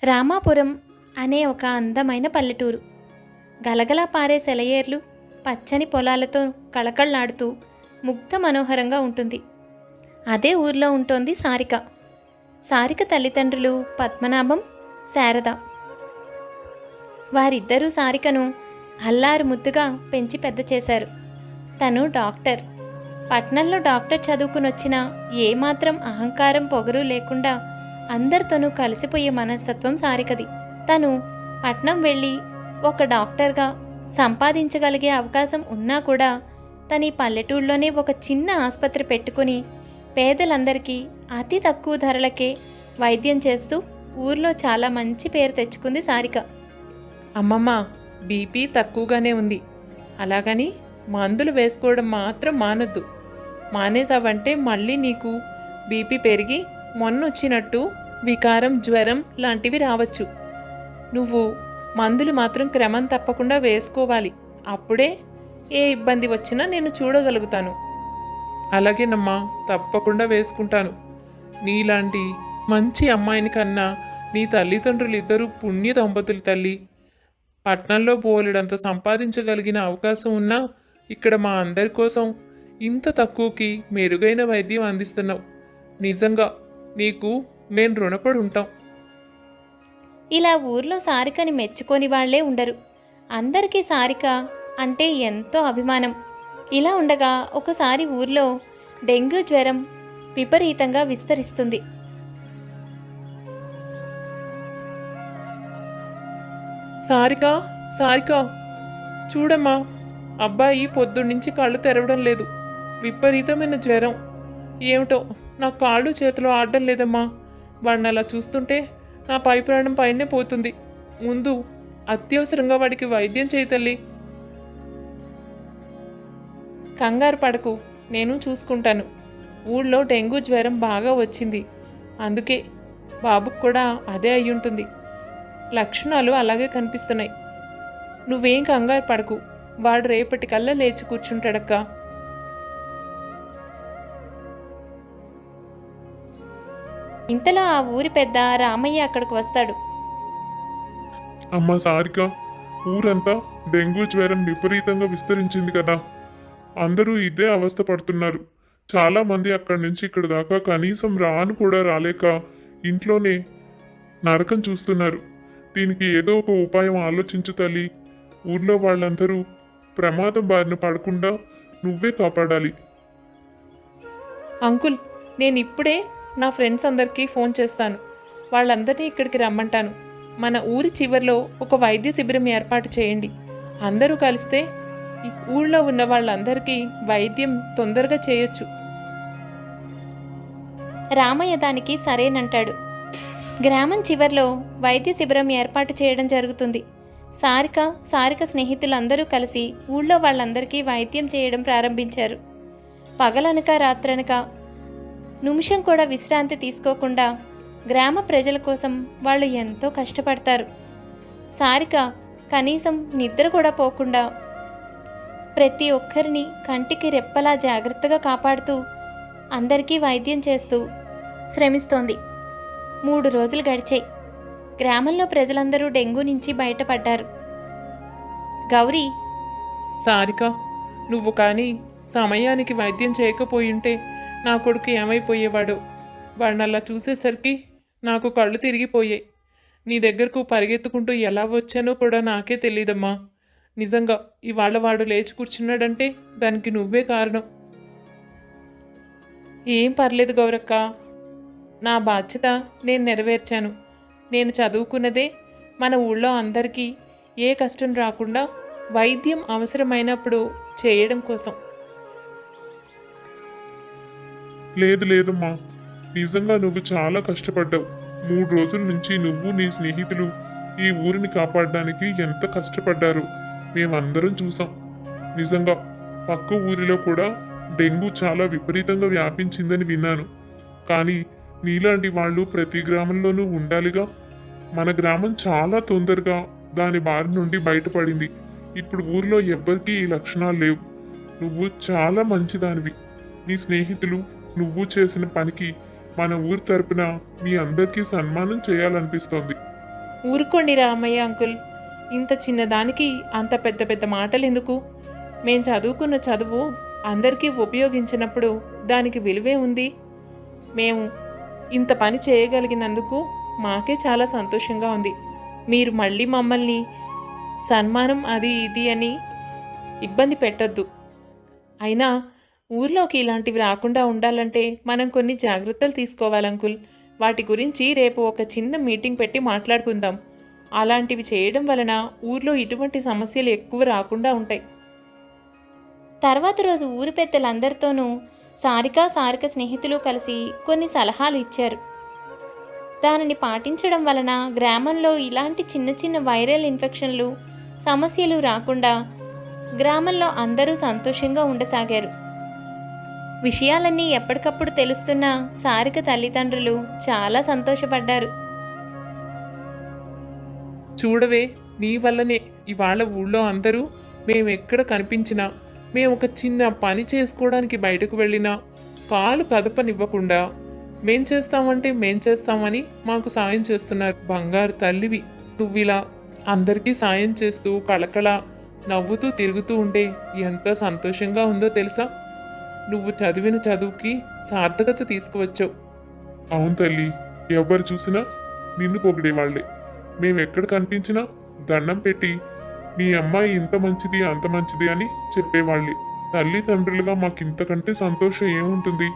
రామాపురం అనే ఒక అందమైన పల్లెటూరు. గలగలా పారే సెలయేర్లు, పచ్చని పొలాలతో కళకళలాడుతూ ముగ్ధ మనోహరంగా ఉంటుంది. అదే ఊర్లో ఉంటోంది సారిక. సారిక తల్లిదండ్రులు పద్మనాభం, శారద. వారిద్దరూ సారికను అల్లారు ముద్దుగా పెంచి పెద్ద చేశారు. తను డాక్టర్. పట్నంలో డాక్టర్ చదువుకునొచ్చినా ఏమాత్రం అహంకారం పొగరు లేకుండా అందరితోనూ కలిసిపోయే మనస్తత్వం సారికది. తను పట్నం వెళ్ళి ఒక డాక్టర్గా సంపాదించగలిగే అవకాశం ఉన్నా కూడా తను ఈ పల్లెటూళ్ళలోనే ఒక చిన్న ఆసుపత్రి పెట్టుకుని పేదలందరికీ అతి తక్కువ ధరలకే వైద్యం చేస్తూ ఊర్లో చాలా మంచి పేరు తెచ్చుకుంది సారిక. అమ్మమ్మ, బీపీ తక్కువగానే ఉంది. అలాగని మందులు వేసుకోవడం మాత్రం మానొద్దు. మానేసావంటే మళ్ళీ నీకు బీపీ పెరిగి మొన్నొచ్చినట్టు వికారం, జ్వరం లాంటివి రావచ్చు. నువ్వు మందులు మాత్రం క్రమం తప్పకుండా వేసుకోవాలి. అప్పుడే ఏ ఇబ్బంది వచ్చినా నేను చూడగలుగుతాను. అలాగేనమ్మా, తప్పకుండా వేసుకుంటాను. నీలాంటి మంచి అమ్మాయిని కన్నా నీ తల్లిదండ్రులు ఇద్దరూ పుణ్య దంపతులు తల్లి. పట్నంలో బోలెడంత సంపాదించగలిగిన అవకాశం ఉన్నా ఇక్కడ మా అందరి కోసం ఇంత తక్కువకి మెరుగైన వైద్యం అందిస్తున్నావు. నిజంగా నీకు నేను రుణపడి ఉంటాం. ఇలా ఊర్లో సారికని మెచ్చుకొని వాళ్లే ఉండరు. అందరికీ సారిక అంటే ఎంతో అభిమానం. ఇలా ఉండగా ఒకసారి ఊర్లో డెంగ్యూ జ్వరం విపరీతంగా విస్తరిస్తుంది. సారిక, సారిక, చూడమ్మా, అబ్బాయి పొద్దున్నుంచి కళ్ళు తెరవడం లేదు. విపరీతమైన జ్వరం. ఏమిటో నా కాళ్ళు చేతులు ఆడడం లేదమ్మా. వాడిని అలా చూస్తుంటే నా పై ప్రాణం పైనే పోతుంది. ముందు అత్యవసరంగా వాడికి వైద్యం చేయి తల్లి. కంగారు పడకు, నేను చూసుకుంటాను. ఊళ్ళో డెంగ్యూ జ్వరం బాగా వచ్చింది. అందుకే బాబుకు కూడా అదే అయ్యుంటుంది. లక్షణాలు అలాగే కనిపిస్తున్నాయి. నువ్వేం కంగారు పడకు. వాడు రేపటికల్లా లేచి కూర్చుంటాడక్కా. ఇంతలో ఆ ఊరి పెద్ద రామయ్య అక్కడికి వస్తాడు. అమ్మ సారిక, ఊరంతా డెంగ్యూ జ్వరం విపరీతంగా విస్తరించింది కదా. అందరూ ఇదే అవస్థ పడుతున్నారు. చాలా మంది అక్కడి నుంచి ఇక్కడ దాకా కనీసం రాను కూడా రాలేక ఇంట్లోనే నరకం చూస్తున్నారు. దీనికి ఏదో ఒక ఉపాయం ఆలోచించు తల్లి. ఊర్లో వాళ్ళందరూ ప్రమాదం బారిన పడకుండా నువ్వే కాపాడాలి. అంకుల్, నేను ఇప్పుడే నా ఫ్రెండ్స్ అందరికీ ఫోన్ చేస్తాను. వాళ్ళందరినీ ఇక్కడికి రమ్మంటాను. మన ఊరి చివరిలో ఒక వైద్య శిబిరం ఏర్పాటు చేయండి. అందరూ కలిస్తే ఈ ఊళ్ళో ఉన్న వాళ్ళందరికీ వైద్యం తొందరగా చేయొచ్చు. రామయ్య దానికి సరేనంటాడు. గ్రామం చివర్లో వైద్య శిబిరం ఏర్పాటు చేయడం జరుగుతుంది. సారిక స్నేహితులందరూ కలిసి ఊళ్ళో వాళ్ళందరికీ వైద్యం చేయడం ప్రారంభించారు. పగలనక రాత్రనక నిమిషం కూడా విశ్రాంతి తీసుకోకుండా గ్రామ ప్రజల కోసం వాళ్ళు ఎంతో కష్టపడతారు. సారిక కనీసం నిద్ర కూడా పోకుండా ప్రతి ఒక్కరిని కంటికి రెప్పలా జాగ్రత్తగా కాపాడుతూ అందరికీ వైద్యం చేస్తూ శ్రమిస్తోంది. 3 రోజులు గడిచాయి. గ్రామంలో ప్రజలందరూ డెంగ్యూ నుంచి బయటపడ్డారు. గౌరీ, సారిక, నువ్వు కానీ సమయానికి వైద్యం చేయకపోయింటే నా కొడుకు ఏమైపోయేవాడు. వాడిని అలా చూసేసరికి నాకు కళ్ళు తిరిగిపోయాయి. నీ దగ్గరకు పరిగెత్తుకుంటూ ఎలా వచ్చానో కూడా నాకే తెలియదమ్మా. నిజంగా ఇవాళ వాడు లేచి కూర్చున్నాడంటే దానికి నువ్వే కారణం. ఏం పర్లేదు గౌరక్క, నా బాధ్యత నేను నెరవేర్చాను. నేను చదువుకున్నదే మన ఊళ్ళో అందరికీ ఏ కష్టం రాకుండా వైద్యం అవసరమైనప్పుడు చేయడం కోసం. లేదమ్మా, నిజంగా నువ్వు చాలా కష్టపడ్డావు. 3 రోజుల నుంచి నువ్వు నీ స్నేహితులు ఈ ఊరిని కాపాడడానికి ఎంత కష్టపడ్డారో మేమందరం చూసాం. నిజంగా పక్క ఊరిలో కూడా డెంగ్యూ చాలా విపరీతంగా వ్యాపించిందని విన్నాను. కానీ నీలాంటి వాళ్ళు ప్రతి గ్రామంలోనూ ఉండాలిగా. మన గ్రామం చాలా తొందరగా దాని బారి నుండి బయటపడింది. ఇప్పుడు ఊరిలో ఎవ్వరికీ ఈ లక్షణాలు లేవు. నువ్వు చాలా మంచిదానివి. నీ స్నేహితులు నువ్వు చేసిన పనికి మన ఊరి తరపున మీ అందరికీ సన్మానం చేయాలనిపిస్తోంది. ఊరుకోండి రామయ్య అంకుల్, ఇంత చిన్నదానికి అంత పెద్ద పెద్ద మాటలు ఎందుకు? మేం చదువుకున్న చదువు అందరికీ ఉపయోగించినప్పుడు దానికి విలువే ఉంది. మేము ఇంత పని చేయగలిగినందుకు మాకే చాలా సంతోషంగా ఉంది. మీరు మళ్ళీ మమ్మల్ని సన్మానం అది ఇది అని ఇబ్బంది పెట్టొద్దు. అయినా ఊర్లోకి ఇలాంటివి రాకుండా ఉండాలంటే మనం కొన్ని జాగ్రత్తలు తీసుకోవాలి అంకుల్. వాటి గురించి రేపు ఒక చిన్న మీటింగ్ పెట్టి మాట్లాడుకుందాం. అలాంటివి చేయడం వలన ఊర్లో ఇటువంటి సమస్యలు ఎక్కువ రాకుండా ఉంటాయి. తర్వాత రోజు ఊరి పెద్దలందరితోనూ సారిక స్నేహితులు కలిసి కొన్ని సలహాలు ఇచ్చారు. దానిని పాటించడం వలన గ్రామంలో ఇలాంటి చిన్న చిన్న వైరల్ ఇన్ఫెక్షన్లు సమస్యలు రాకుండా గ్రామంలో అందరూ సంతోషంగా ఉండసాగారు. విషయాలన్నీ ఎప్పటికప్పుడు తెలుస్తున్న సారిక తల్లిదండ్రులు చాలా సంతోషపడ్డారు. చూడవే, నీ వల్లనే ఇవాళ ఊళ్ళో అందరూ మేమెక్కడ కనిపించినా, మేము ఒక చిన్న పని చేసుకోవడానికి బయటకు వెళ్ళినా కాలు కదపనివ్వకుండా మేం చేస్తామంటే మేం చేస్తామని మాకు సాయం చేస్తున్నారు. బంగారు తల్లివి నువ్విలా అందరికీ సాయం చేస్తూ కళకళ నవ్వుతూ తిరుగుతూ ఉంటే ఎంత సంతోషంగా ఉందో తెలుసా? నువ్వు చదివిన చదువుకి సార్థకత తీసుకువచ్చావు. అవును తల్లి, ఎవరు చూసినా నిన్ను పొగిడేవాళ్లే. మేమెక్కడ కనిపించినా దండం పెట్టి మీ అమ్మాయి ఇంత మంచిది అంత మంచిది అని చెప్పేవాళ్ళే. తల్లిదండ్రులుగా మాకింతకంటే సంతోషం ఏముంటుంది?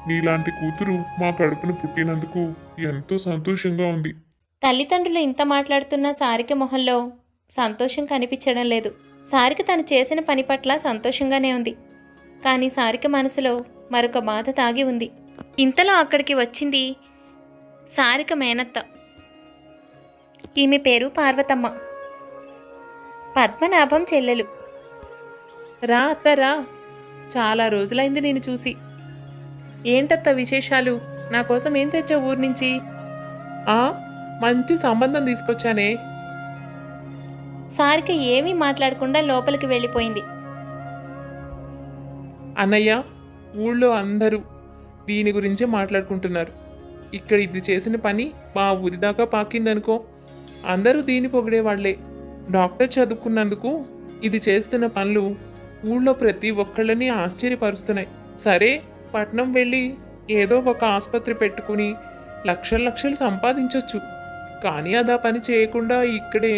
నీలాంటి కూతురు మా కడుపున పుట్టినందుకు ఎంతో సంతోషంగా ఉంది. తల్లిదండ్రులు ఇంత మాట్లాడుతున్న సారిక మొహంలో సంతోషం కనిపించడం లేదు. సారిక తను చేసిన పని పట్ల సంతోషంగానే ఉంది. కానీ సారిక మనసులో మరొక బాధ తాగి ఉంది. ఇంతలో అక్కడికి వచ్చింది సారిక మేనత్త. ఈమె పేరు పార్వతమ్మ, పద్మనాభం చెల్లెలు. రా అత్తరా, చాలా రోజులైంది నేను చూసి. ఏంటత్త విశేషాలు? నా కోసం ఏం తెచ్చావు ఊరి నుంచి? మంచి సంబంధం తీసుకొచ్చానే. సారిక ఏమీ మాట్లాడకుండా లోపలికి వెళ్ళిపోయింది. అన్నయ్య, ఊళ్ళో అందరూ దీని గురించే మాట్లాడుకుంటున్నారు. ఇక్కడ ఇది చేసిన పని మా ఊరి దాకా పాకిందనుకో, అందరూ దీన్ని పొగిడేవాళ్లే. డాక్టర్ చదువుకున్నందుకు ఇది చేస్తున్న పనులు ఊళ్ళో ప్రతి ఒక్కళ్ళని ఆశ్చర్యపరుస్తున్నాయి. సరే, పట్నం వెళ్ళి ఏదో ఒక ఆసుపత్రి పెట్టుకుని లక్షలు లక్షలు సంపాదించవచ్చు. కానీ అదా పని చేయకుండా ఇక్కడే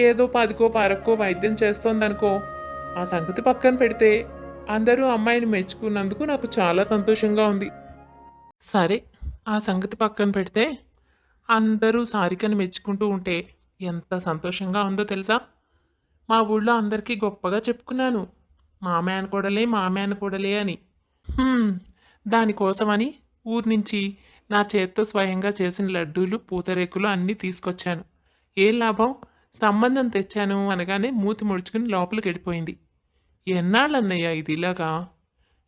ఏదో 10కో 12కో వైద్యం చేస్తోందనుకో, ఆ సంగతి పక్కన పెడితే అందరూ అమ్మాయిని మెచ్చుకున్నందుకు నాకు చాలా సంతోషంగా ఉంది. సరే, ఆ సంగతి పక్కన పెడితే అందరూ సారికని మెచ్చుకుంటూ ఉంటే ఎంత సంతోషంగా ఉందో తెలుసా? మా ఊళ్ళో అందరికీ గొప్పగా చెప్పుకున్నాను, మా మేనకోడలే అని. దానికోసమని ఊరి నుంచి నా చేత్తో స్వయంగా చేసిన లడ్డూలు పూతరేకులు అన్నీ తీసుకొచ్చాను. ఏం లాభం? సంబంధం తెచ్చాను అనగానే మూతి ముడుచుకుని లోపలికి వెళ్ళిపోయింది. ఎన్నాళ్ళన్నయ్యా ఇది ఇలాగా?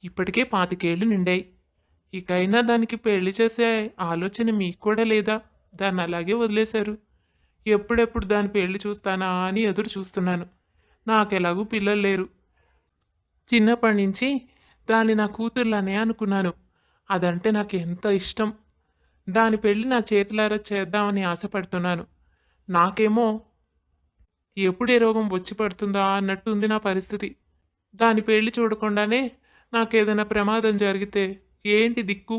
ఇప్పటికే 25 ఏళ్ళు నిండాయి. ఇకైనా దానికి పెళ్లి చేసే ఆలోచన మీకు కూడా లేదా? దాన్ని అలాగే వదిలేశారు. ఎప్పుడెప్పుడు దాని పెళ్లి చూస్తానా అని ఎదురు చూస్తున్నాను. నాకెలాగూ పిల్లలు లేరు. చిన్నప్పటి నుంచి దాన్ని నా కూతుర్లనే అనుకున్నాను. అదంటే నాకు ఎంత ఇష్టం. దాని పెళ్లి నా చేతులారా చేద్దామని ఆశపడుతున్నాను. నాకేమో ఎప్పుడే రోగం వచ్చి పడుతుందా అన్నట్టు ఉంది నా పరిస్థితి. దాని పెళ్లి చూడకుండానే నాకేదైనా ప్రమాదం జరిగితే ఏంటి దిక్కు?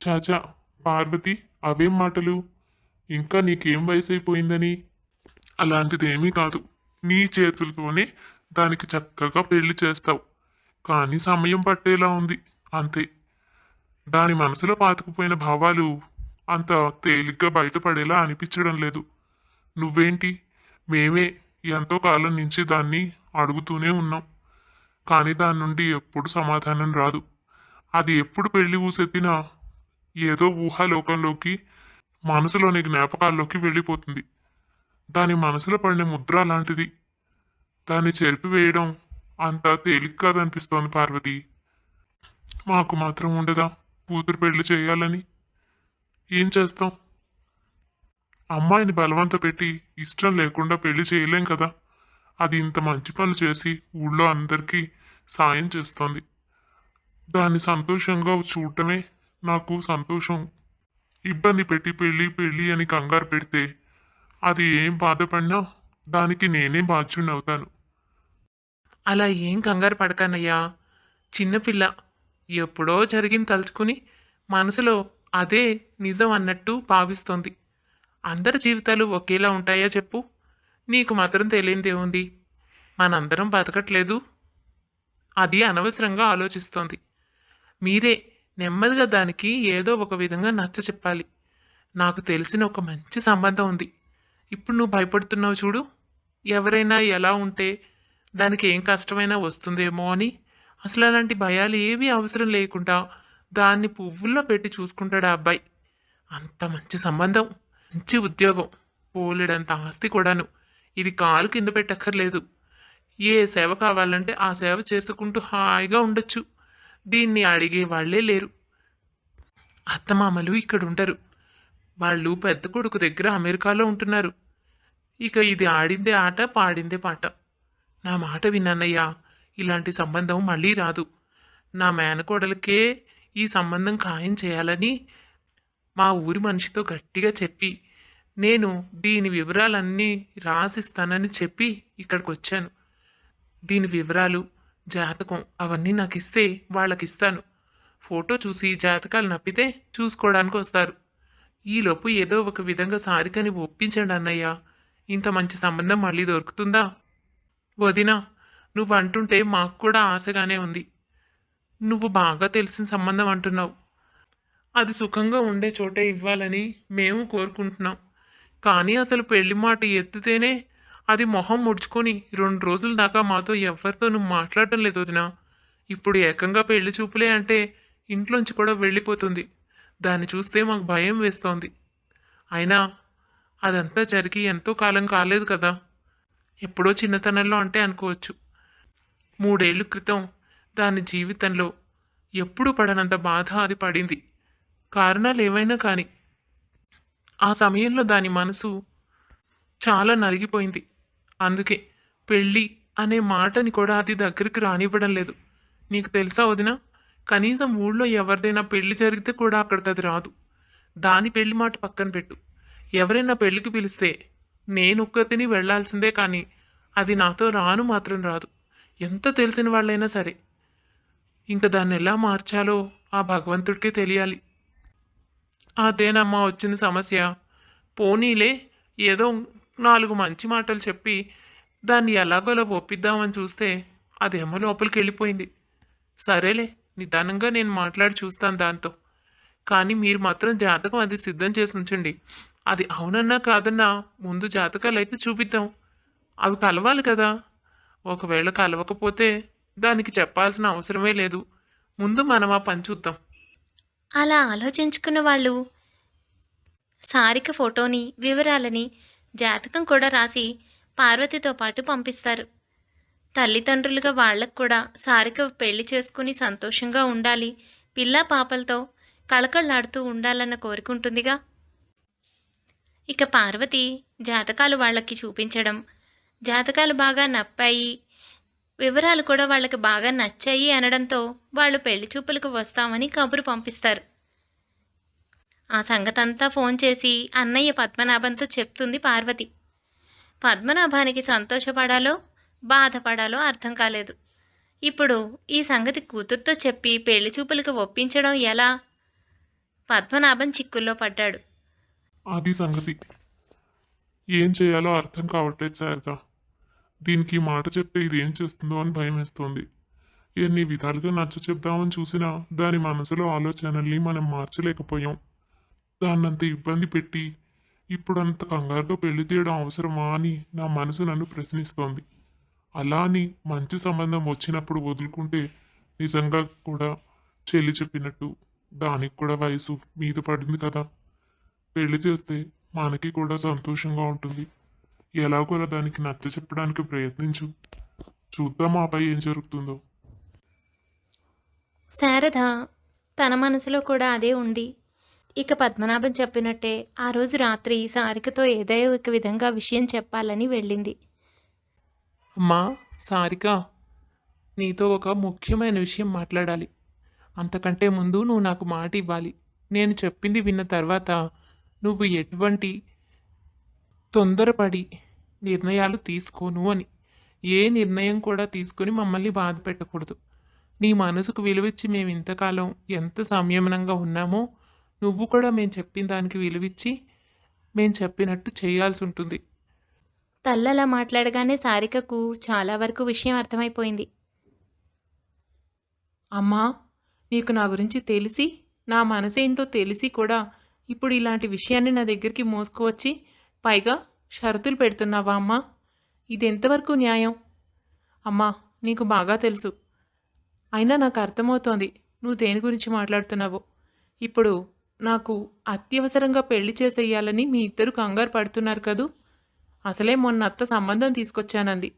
చాచా, పార్వతి, అవేం మాటలు? ఇంకా నీకేం వయసు అయిపోయిందని? అలాంటిదేమీ కాదు. నీ చేతులతోనే దానికి చక్కగా పెళ్లి చేస్తావు. కానీ సమయం పట్టేలా ఉంది, అంతే. దాని మనసులో పాతుకుపోయిన భావాలు అంత తేలిగ్గా బయటపడేలా అనిపించడం లేదు. నువ్వేంటి, మేమే ఎంతో కాలం నుంచి దాన్ని అడుగుతూనే ఉన్నాం. కానీ దాని నుండి ఎప్పుడు సమాధానం రాదు. అది ఎప్పుడు పెళ్లి ఊసెత్తినా ఏదో ఊహాలోకంలోకి, మనసులోని జ్ఞాపకాల్లోకి వెళ్ళిపోతుంది. దాని మనసులో పడిన ముద్ర లాంటిది. దాన్ని చెరిపివేయడం అంత తేలిక కాదనిపిస్తోంది పార్వతి. మాకు మాత్రం ఉండదా కూతురు పెళ్లి చేయాలని? ఏం చేస్తాం? అమ్మాయిని బలవంత పెట్టి ఇష్టం లేకుండా పెళ్లి చేయలేం కదా. అది ఇంత మంచి పనులు చేసి ఊళ్ళో అందరికీ సాయం చేస్తోంది. దాన్ని సంతోషంగా చూడటమే నాకు సంతోషం. ఇబ్బంది పెట్టి పెళ్ళి పెళ్ళి అని కంగారు పెడితే అది ఏం బాధపడినా దానికి నేనే బాధ్యుని అవుతాను. అలా ఏం కంగారు పడకనయ్యా. చిన్నపిల్ల ఎప్పుడో జరిగింది తలుచుకుని మనసులో అదే నిజం అన్నట్టు భావిస్తోంది. అందరి జీవితాలు ఒకేలా ఉంటాయా చెప్పు? నీకు మాత్రం తెలియనిదేముంది? మనందరం బతకట్లేదు. అది అనవసరంగా ఆలోచిస్తోంది. మీరే నెమ్మదిగా దానికి ఏదో ఒక విధంగా నచ్చ చెప్పాలి. నాకు తెలిసిన ఒక మంచి సంబంధం ఉంది. ఇప్పుడు నువ్వు భయపడుతున్నావు చూడు. ఎవరైనా ఎలా ఉంటే దానికి ఏం కష్టమైనా వస్తుందేమో అని. అసలు అలాంటి భయాలు ఏవీ అవసరం లేకుండా దాన్ని పువ్వుల్లో పెట్టి చూసుకుంటాడు ఆ అబ్బాయి. అంత మంచి సంబంధం, మంచి ఉద్యోగం, పోలెడంత ఆస్తి కూడాను. ఇది కాలు కింద పెట్టక్కర్లేదు. ఏ సేవ కావాలంటే ఆ సేవ చేసుకుంటూ హాయిగా ఉండొచ్చు. దీన్ని అడిగే వాళ్ళే లేరు. అత్తమామలు ఇక్కడ ఉండరు. వాళ్ళు పెద్ద కొడుకు దగ్గర అమెరికాలో ఉంటున్నారు. ఇక ఇది ఆడిందే ఆట, పాడిందే పాట. నా మాట విన్నానయ్యా. ఇలాంటి సంబంధం మళ్ళీ రాదు. నా మేనకోడలకే ఈ సంబంధం ఖాయం చేయాలని మా ఊరి మనిషితో గట్టిగా చెప్పి నేను దీని వివరాలన్నీ రాసిస్తానని చెప్పి ఇక్కడికి వచ్చాను. దీని వివరాలు, జాతకం అవన్నీ నాకు ఇస్తే వాళ్ళకిస్తాను. ఫోటో చూసి జాతకాలు నప్పితే చూసుకోవడానికి వస్తారు. ఈలోపు ఏదో ఒక విధంగా సారికని ఒప్పించండి అన్నయ్య. ఇంత మంచి సంబంధం మళ్ళీ దొరుకుతుందా? వదినా, నువ్వు అంటుంటే మాకు కూడా ఆశగానే ఉంది. నువ్వు బాగా తెలిసిన సంబంధం అంటున్నావు. అది సుఖంగా ఉండే చోటే ఇవ్వాలని మేము కోరుకుంటున్నాం. కానీ అసలు పెళ్లి మాట ఎత్తితేనే అది మొహం ముడుచుకొని 2 రోజుల దాకా మాతో ఎవరితోనూ మాట్లాడటం లేదు వదినా. ఇప్పుడు ఏకంగా పెళ్లి చూపులే అంటే ఇంట్లోంచి కూడా వెళ్ళిపోతుంది. దాన్ని చూస్తే మాకు భయం వేస్తోంది. అయినా అదంతా జరిగి ఎంతో కాలం కాలేదు కదా. ఎప్పుడో చిన్నతనంలో అంటే అనుకోవచ్చు. 3 ఏళ్ల క్రితం దాని జీవితంలో ఎప్పుడూ పడనంత బాధ అది పడింది. కారణాలు ఏవైనా కానీ ఆ సమయంలో దాని మనసు చాలా నలిగిపోయింది. అందుకే పెళ్ళి అనే మాటని కూడా అది దగ్గరికి రానివ్వడం లేదు. నీకు తెలుసా వదినా, కనీసం ఊళ్ళో ఎవరిదైనా పెళ్లి జరిగితే కూడా అక్కడికి అది రాదు. దాని పెళ్లి మాట పక్కన పెట్టు. ఎవరైనా పెళ్లికి పిలిస్తే నేనొక్కతిని వెళ్లాల్సిందే, కానీ అది నాతో రాను మాత్రం రాదు. ఎంత తెలిసిన వాళ్ళైనా సరే. ఇంక దాన్ని ఎలా మార్చాలో ఆ భగవంతుడికే తెలియాలి. అదేనమ్మా వచ్చిన సమస్య. పోనీలే, ఏదో 4 మంచి మాటలు చెప్పి దాన్ని ఎలాగోలా ఒప్పిద్దామని చూస్తే అదేమో లోపలికి వెళ్ళిపోయింది. సరేలే, నిదానంగా నేను మాట్లాడి చూస్తాను దాంతో. కానీ మీరు మాత్రం జాతకం అది సిద్ధం చేసి ఉంచండి. అది అవునన్నా కాదన్నా ముందు జాతకాలు అయితే చూపిద్దాం. అవి కలవాలి కదా. ఒకవేళ కలవకపోతే దానికి చెప్పాల్సిన అవసరమే లేదు. ముందు మనం ఆ పని చూద్దాం. అలా ఆలోచించుకున్న వాళ్ళు సారిక ఫోటోని, వివరాలని, జాతకం కూడా రాసి పార్వతితో పాటు పంపిస్తారు. తల్లిదండ్రులుగా వాళ్ళకు కూడా సారిక పెళ్లి చేసుకుని సంతోషంగా ఉండాలి, పిల్లా పాపలతో కళకళలాడుతూ ఉండాలన్న కోరుకుంటుందిగా. ఇక పార్వతి జాతకాలు వాళ్ళకి చూపించడం, జాతకాలు బాగా నప్పాయి, వివరాలు కూడా వాళ్ళకి బాగా నచ్చాయి అనడంతో వాళ్ళు పెళ్లి చూపులకు వస్తామని కబురు పంపిస్తారు. ఆ సంగతంతా ఫోన్ చేసి అన్నయ్య పద్మనాభంతో చెప్తుంది పార్వతి. పద్మనాభానికి సంతోషపడాలో బాధపడాలో అర్థం కాలేదు. ఇప్పుడు ఈ సంగతి కూతుర్తో చెప్పి పెళ్లి చూపులకు ఒప్పించడం ఎలా? పద్మనాభం చిక్కుల్లో పడ్డాడు. అది సంగతి. ఏం చేయాలో అర్థం కావట్లేదు శారద. దీనికి ఈ మాట చెప్తే ఇది ఏం చేస్తుందో అని భయం వేస్తోంది. ఎన్ని విధాలుగా నచ్చ చెప్దామని చూసినా దాని మనసులో ఆలోచనల్ని మనం మార్చలేకపోయాం. దాన్నంత ఇబ్బంది పెట్టి ఇప్పుడు అంత కంగారుగా పెళ్లి తీయడం అవసరమా అని నా మనసు నన్ను ప్రశ్నిస్తోంది. అలా అని మంచి సంబంధం వచ్చినప్పుడు వదులుకుంటే నిజంగా కూడా చెల్లి చెప్పినట్టు దానికి కూడా వయసు మీద పడింది కదా. పెళ్లి చేస్తే మనకి కూడా సంతోషంగా ఉంటుంది. ఎలాగోలా దానికి నచ్చ చెప్పడానికి ప్రయత్నించు. చూద్దాం ఆపై ఏం జరుగుతుందో. శారద తన మనసులో కూడా అదే ఉంది. ఇక పద్మనాభం చెప్పినట్టే ఆ రోజు రాత్రి సారికతో ఏదో ఒక విధంగా విషయం చెప్పాలని వెళ్ళింది. అమ్మా సారిక, నీతో ఒక ముఖ్యమైన విషయం మాట్లాడాలి. అంతకంటే ముందు నువ్వు నాకు మాట ఇవ్వాలి. నేను చెప్పింది విన్న తర్వాత నువ్వు ఎటువంటి తొందరపడి నిర్ణయాలు తీసుకోను అని. ఏ నిర్ణయం కూడా తీసుకొని మమ్మల్ని బాధ పెట్టకూడదు. నీ మనసుకు విలువిచ్చి మేము ఇంతకాలం ఎంత సంయమనంగా ఉన్నామో నువ్వు కూడా మేము చెప్పిన దానికి విలువిచ్చి మేము చెప్పినట్టు చేయాల్సి ఉంటుంది. తల్లలా మాట్లాడగానే సారికకు చాలా వరకు విషయం అర్థమైపోయింది. అమ్మా, నీకు నా గురించి తెలిసి, నా మనసేంటో తెలిసి కూడా ఇప్పుడు ఇలాంటి విషయాన్ని నా దగ్గరికి మోసుకువచ్చి పైగా షరతులు పెడుతున్నావా అమ్మా? ఇది ఎంతవరకు న్యాయం? అమ్మా, నీకు బాగా తెలుసు. అయినా నాకు అర్థమవుతోంది నువ్వు దేని గురించి మాట్లాడుతున్నావో. ఇప్పుడు నాకు అత్యవసరంగా పెళ్లి చేసేయాలని మీ ఇద్దరు కంగారు పడుతున్నారు కదూ. అసలే మొన్న అత్త సంబంధం తీసుకొచ్చానంది.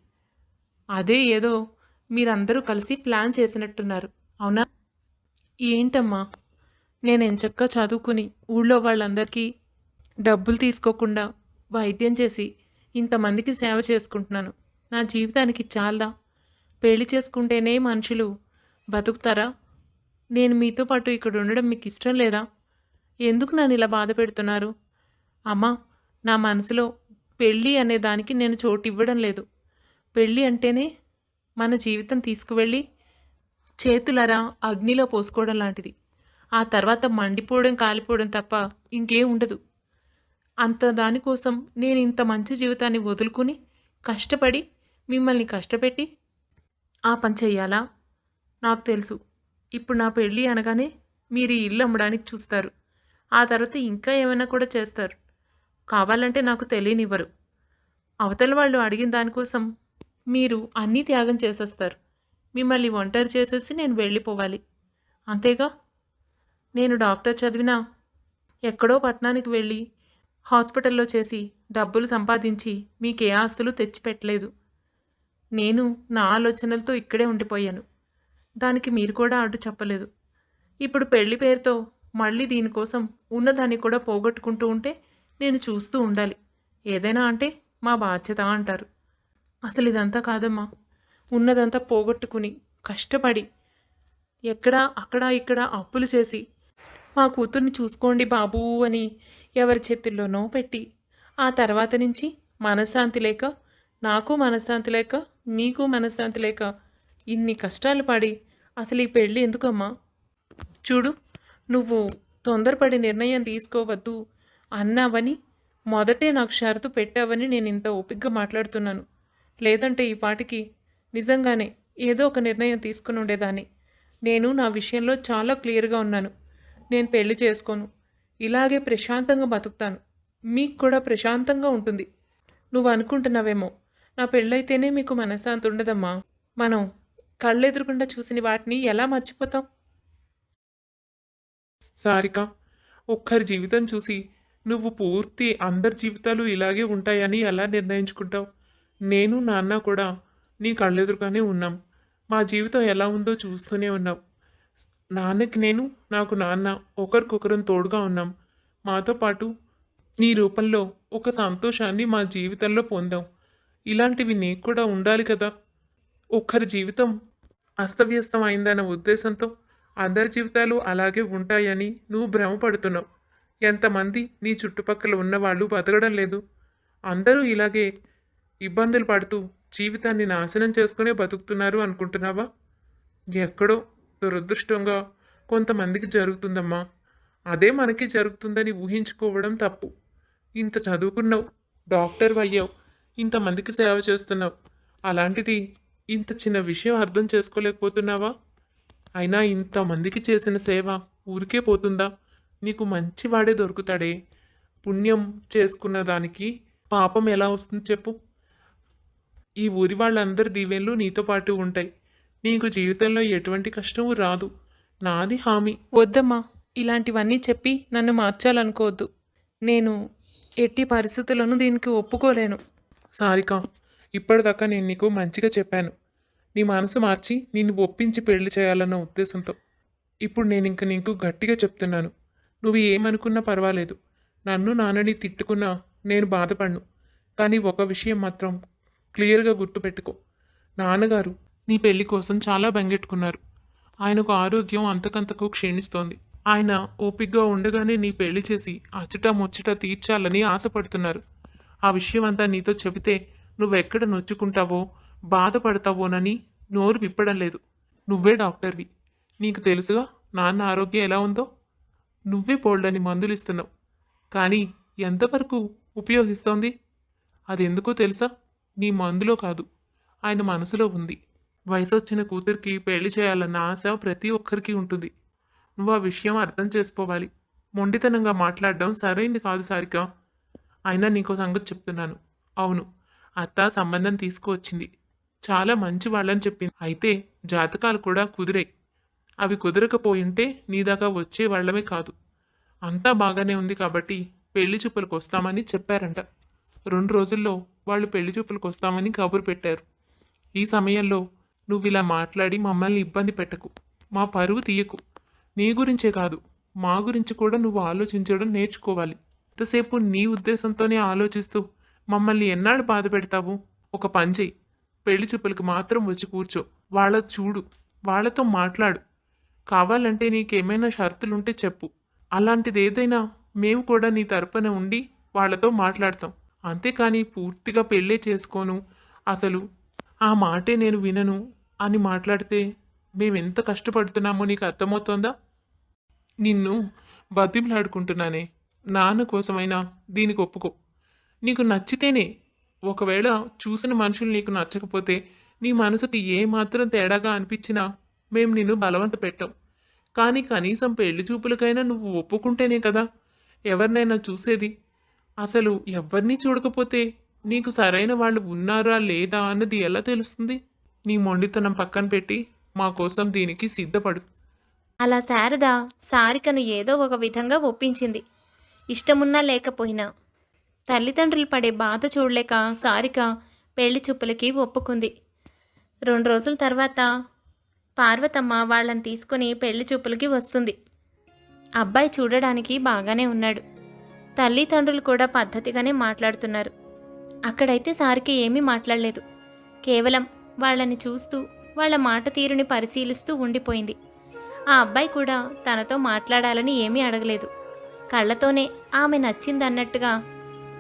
అదే ఏదో మీరందరూ కలిసి ప్లాన్ చేసినట్టున్నారు, అవునా? ఏంటమ్మా, నేను ఎంచక్కా చదువుకుని ఊళ్ళో వాళ్ళందరికీ డబ్బులు తీసుకోకుండా వైద్యం చేసి ఇంతమందికి సేవ చేసుకుంటున్నాను. నా జీవితానికి చాలదా? పెళ్లి చేసుకుంటేనే మనుషులు బతుకుతారా? నేను మీతో పాటు ఇక్కడ ఉండడం మీకు ఇష్టం లేదా? ఎందుకు నన్ను ఇలా బాధ పెడుతున్నారు? అమ్మా, నా మనసులో పెళ్ళి అనే దానికి నేను చోటు ఇవ్వడం లేదు. పెళ్ళి అంటేనే మన జీవితం తీసుకువెళ్ళి చేతులరా అగ్నిలో పోసుకోవడం లాంటిది. ఆ తర్వాత మండిపోవడం, కాలిపోవడం తప్ప ఇంకేం ఉండదు. అంత దానికోసం నేను ఇంత మంచి జీవితాన్ని వదులుకుని కష్టపడి మిమ్మల్ని కష్టపెట్టి ఆ పని చెయ్యాలా? నాకు తెలుసు. ఇప్పుడు నా పెళ్ళి అనగానే మీరు ఈ ఇల్లు అమ్మడానికి చూస్తారు. ఆ తర్వాత ఇంకా ఏమైనా కూడా చేస్తారు. కావాలంటే నాకు తెలియనివ్వరు. అవతల వాళ్ళు అడిగిన దానికోసం మీరు అన్నీ త్యాగం చేసేస్తారు. మిమ్మల్ని ఒంటరి చేసేసి నేను వెళ్ళిపోవాలి, అంతేగా? నేను డాక్టర్ చదివినా ఎక్కడో పట్టణానికి వెళ్ళి హాస్పిటల్లో చేసి డబ్బులు సంపాదించి మీకే ఆస్తులు తెచ్చిపెట్టలేదు. నేను నా ఆలోచనలతో ఇక్కడే ఉండిపోయాను. దానికి మీరు కూడా అడ్డు చెప్పలేదు. ఇప్పుడు పెళ్లి పేరుతో మళ్ళీ దీనికోసం ఉన్నదాన్ని కూడా పోగొట్టుకుంటూ ఉంటే నేను చూస్తూ ఉండాలి. ఏదైనా అంటే మా బాధ్యత అంటారు. అసలు ఇదంతా కాదమ్మా. ఉన్నదంతా పోగొట్టుకుని కష్టపడి ఎక్కడా అక్కడ ఇక్కడ అప్పులు చేసి మా కూతుర్ని చూసుకోండి బాబూ అని ఎవరి చేతుల్లోనో పెట్టి ఆ తర్వాత నుంచి మనశ్శాంతి లేక, నాకు మనశ్శాంతి లేక, మీకు మనశ్శాంతి లేక ఇన్ని కష్టాలు పడి అసలు ఈ పెళ్ళి ఎందుకమ్మా? చూడు, నువ్వు తొందరపడి నిర్ణయం తీసుకోవద్దు అన్నావని మొదటే నాకు షరతు పెట్టావని నేను ఇంత ఓపికగా మాట్లాడుతున్నాను. లేదంటే ఈ పాటికి నిజంగానే ఏదో ఒక నిర్ణయం తీసుకుని ఉండేదాన్ని. నేను నా విషయంలో చాలా క్లియర్గా ఉన్నాను. నేను పెళ్లి చేసుకోను. ఇలాగే ప్రశాంతంగా బతుకుతాను. మీకు కూడా ప్రశాంతంగా ఉంటుంది. నువ్వు అనుకుంటున్నావేమో నా పెళ్ళైతేనే మీకు మనశ్శాంతి ఉండదమ్మా. మనం కళ్ళెదురుకుండా చూసిన వాటిని ఎలా మర్చిపోతాం? సారిక, ఒక్కరి జీవితం చూసి నువ్వు పూర్తి అందరి జీవితాలు ఇలాగే ఉంటాయని ఎలా నిర్ణయించుకుంటావు? నేను నాన్న కూడా నీ కళ్ళెదురుగానే ఉన్నాం. మా జీవితం ఎలా ఉందో చూస్తూనే ఉన్నాం. నాన్నకి నేను, నాకు నాన్న ఒకరికొకరం తోడుగా ఉన్నాం. మాతో పాటు నీ రూపంలో ఒక సంతోషాన్ని మా జీవితంలో పొందాం. ఇలాంటివి నీకు కూడా ఉండాలి కదా. ఒక్కరి జీవితం అస్తవ్యస్తం అయిందన్న ఉద్దేశంతో అందరి జీవితాలు అలాగే ఉంటాయని నువ్వు భ్రమపడుతున్నావు. ఎంతమంది నీ చుట్టుపక్కల ఉన్నవాళ్ళు బతకడం లేదు. అందరూ ఇలాగే ఇబ్బందులు పడుతూ జీవితాన్ని నాశనం చేసుకునే బతుకుతున్నారు అనుకుంటున్నావా? ఎక్కడో దురదృష్టంగా కొంతమందికి జరుగుతుందమ్మా. అదే మనకి జరుగుతుందని ఊహించుకోవడం తప్పు. ఇంత చదువుకున్నావు, డాక్టర్ అయ్యావు, ఇంతమందికి సేవ చేస్తున్నావు. అలాంటిది ఇంత చిన్న విషయం అర్థం చేసుకోలేకపోతున్నావా? అయినా ఇంతమందికి చేసిన సేవ ఊరికే పోతుందా? నీకు మంచివాడే దొరుకుతాడే. పుణ్యం చేసుకున్న దానికి పాపం ఎలా వస్తుంది చెప్పు? ఈ ఊరి వాళ్ళందరి దీవెనలు నీతో పాటు ఉంటాయి. నీకు జీవితంలో ఎటువంటి కష్టము రాదు. నాది హామీ. వద్దమ్మా, ఇలాంటివన్నీ చెప్పి నన్ను మార్చాలనుకోవద్దు. నేను ఎట్టి పరిస్థితుల్లోనూ దీనికి ఒప్పుకోలేను. సారిక, ఇప్పటిదాకా నేను నీకు మంచిగా చెప్పాను. నీ మనసు మార్చి నిన్ను ఒప్పించి పెళ్లి చేయాలన్న ఉద్దేశంతో. ఇప్పుడు నేను ఇంక నీకు గట్టిగా చెప్తున్నాను. నువ్వు ఏమనుకున్నా పర్వాలేదు. నన్ను నాన్నని తిట్టుకున్నా నేను బాధపడను. కానీ ఒక విషయం మాత్రం క్లియర్గా గుర్తుపెట్టుకో. నాన్నగారు నీ పెళ్లి కోసం చాలా బెంగెట్టుకున్నారు. ఆయనకు ఆరోగ్యం అంతకంతకు క్షీణిస్తోంది. ఆయన ఓపికగా ఉండగానే నీ పెళ్లి చేసి అచ్చట ముచ్చట తీర్చాలని ఆశపడుతున్నారు. ఆ విషయం అంతా నీతో చెబితే నువ్వెక్కడ నొచ్చుకుంటావో బాధపడతావోనని నోరు విప్పడం లేదు. నువ్వే డాక్టర్వి, నీకు తెలుసుగా నాన్న ఆరోగ్యం ఎలా ఉందో. నువ్వే బోల్డని మందులు ఇస్తున్నావు, కానీ ఎంతవరకు ఉపయోగిస్తోంది? అది ఎందుకో తెలుసా? నీ మందులో కాదు, ఆయన మనసులో ఉంది. వయసొచ్చిన కూతురికి పెళ్లి చేయాలన్న ఆశ ప్రతి ఒక్కరికి ఉంటుంది. నువ్వు ఆ విషయం అర్థం చేసుకోవాలి. మొండితనంగా మాట్లాడడం సరైంది కాదు సారిక. అయినా నీకో సంగతి చెప్తున్నాను. అవును, అత్త సంబంధం తీసుకువచ్చింది. చాలా మంచి వాళ్ళని చెప్పింది. అయితే జాతకాలు కూడా కుదిరాయి. అవి కుదరకపోయింటే నీ దాకా వచ్చే వాళ్ళమే కాదు. అంతా బాగానే ఉంది కాబట్టి పెళ్లి చూపులకు వస్తామని చెప్పారంట. 2 రోజుల్లో వాళ్ళు పెళ్లి చూపులకు వస్తామని కబురు పెట్టారు. ఈ సమయంలో నువ్వు ఇలా మాట్లాడి మమ్మల్ని ఇబ్బంది పెట్టకు, మా పరువు తీయకు. నీ గురించే కాదు, మా గురించి కూడా నువ్వు ఆలోచించడం నేర్చుకోవాలి. ఎంతసేపు నీ ఉద్దేశంతోనే ఆలోచిస్తూ మమ్మల్ని ఎన్నాళ్ళు బాధ పెడతావు? ఒక పని చెయ్యి, పెళ్లి చూపులకు మాత్రం వచ్చి కూర్చో. వాళ్ళ చూడు, వాళ్ళతో మాట్లాడు. కావాలంటే నీకేమైనా షరతులుంటే చెప్పు. అలాంటిది ఏదైనా మేము కూడా నీ తరపున ఉండి వాళ్ళతో మాట్లాడతాం. అంతేకాని పూర్తిగా పెళ్ళే చేసుకోను, అసలు ఆ మాటే నేను వినను అని మాట్లాడితే మేమెంత కష్టపడుతున్నామో నీకు అర్థమవుతోందా? నిన్ను బతిమలాడుకుంటున్నానే, నాన్న కోసమైనా దీనికి ఒప్పుకో. నీకు నచ్చితేనే. ఒకవేళ చూసిన మనుషులు నీకు నచ్చకపోతే, నీ మనసుకి ఏమాత్రం తేడాగా అనిపించినా మేము నిన్ను బలవంత పెట్టాం. కానీ కనీసం పెళ్లి చూపులకైనా నువ్వు ఒప్పుకుంటేనే కదా ఎవరినైనా చూసేది. అసలు ఎవరిని చూడకపోతే నీకు సరైన వాళ్ళు ఉన్నారా లేదా అన్నది ఎలా తెలుస్తుంది? నీ మొండితనం పక్కన పెట్టి మా కోసం దీనికి సిద్ధపడు. అలా శారద సారికను ఏదో ఒక విధంగా ఒప్పించింది. ఇష్టమున్నా లేకపోయినా తల్లిదండ్రులు పడే బాధ చూడలేక సారిక పెళ్లి చూపులకి ఒప్పుకుంది. 2 రోజుల తర్వాత పార్వతమ్మ వాళ్ళని తీసుకుని పెళ్లి చూపులకి వస్తుంది. అబ్బాయి చూడడానికి బాగానే ఉన్నాడు. తల్లిదండ్రులు కూడా పద్ధతిగానే మాట్లాడుతున్నారు. అక్కడైతే సారిక ఏమీ మాట్లాడలేదు. కేవలం వాళ్ళని చూస్తూ వాళ్ళ మాట తీరుని పరిశీలిస్తూ ఉండిపోయింది. ఆ అబ్బాయి కూడా తనతో మాట్లాడాలని ఏమీ అడగలేదు. కళ్ళతోనే ఆమె నచ్చిందన్నట్టుగా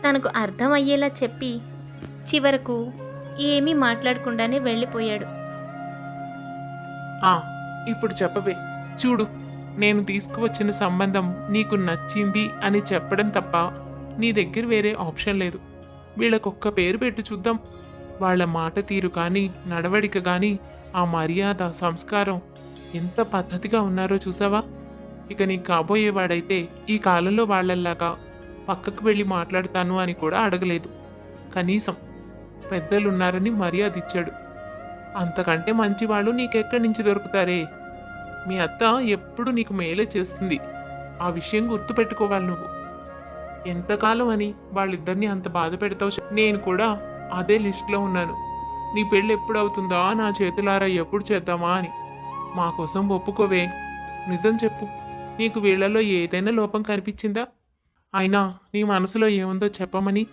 తనకు అర్థమయ్యేలా చెప్పి చివరకు ఏమీ మాట్లాడకుండానే వెళ్ళిపోయాడు. ఇప్పుడు చెప్పవే. చూడు, నేను తీసుకువచ్చిన సంబంధం నీకు నచ్చింది అని చెప్పడం తప్ప నీ దగ్గర వేరే ఆప్షన్ లేదు. వీళ్ళకొక్క పేరు పెట్టి చూద్దాం. వాళ్ళ మాట తీరు కానీ, నడవడిక కానీ, ఆ మర్యాద, సంస్కారం ఎంత పద్ధతిగా ఉన్నారో చూసావా? ఇక నీకు కాబోయేవాడైతే ఈ కాలంలో వాళ్ళల్లాగా పక్కకు వెళ్ళి మాట్లాడతాను అని కూడా అడగలేదు. కనీసం పెద్దలున్నారని మర్యాద ఇచ్చాడు. అంతకంటే మంచి వాళ్ళు నీకెక్కడి నుంచి దొరుకుతారే? మీ అత్త ఎప్పుడు నీకు మేలే చేస్తుంది. ఆ విషయం గుర్తుపెట్టుకోవాలి నువ్వు. ఎంతకాలం అని వాళ్ళిద్దరిని అంత బాధ పెడతావు? నేను కూడా అదే లిస్ట్లో ఉన్నాను. నీ పెళ్ళి ఎప్పుడు అవుతుందా, నా చేతులారా ఎప్పుడు చేద్దామా అని. మా కోసం ఒప్పుకోవే. నిజం చెప్పు, నీకు వీళ్ళలో ఏదైనా లోపం కనిపించిందా? అయినా నీ మనసులో ఏముందో చెప్పమని,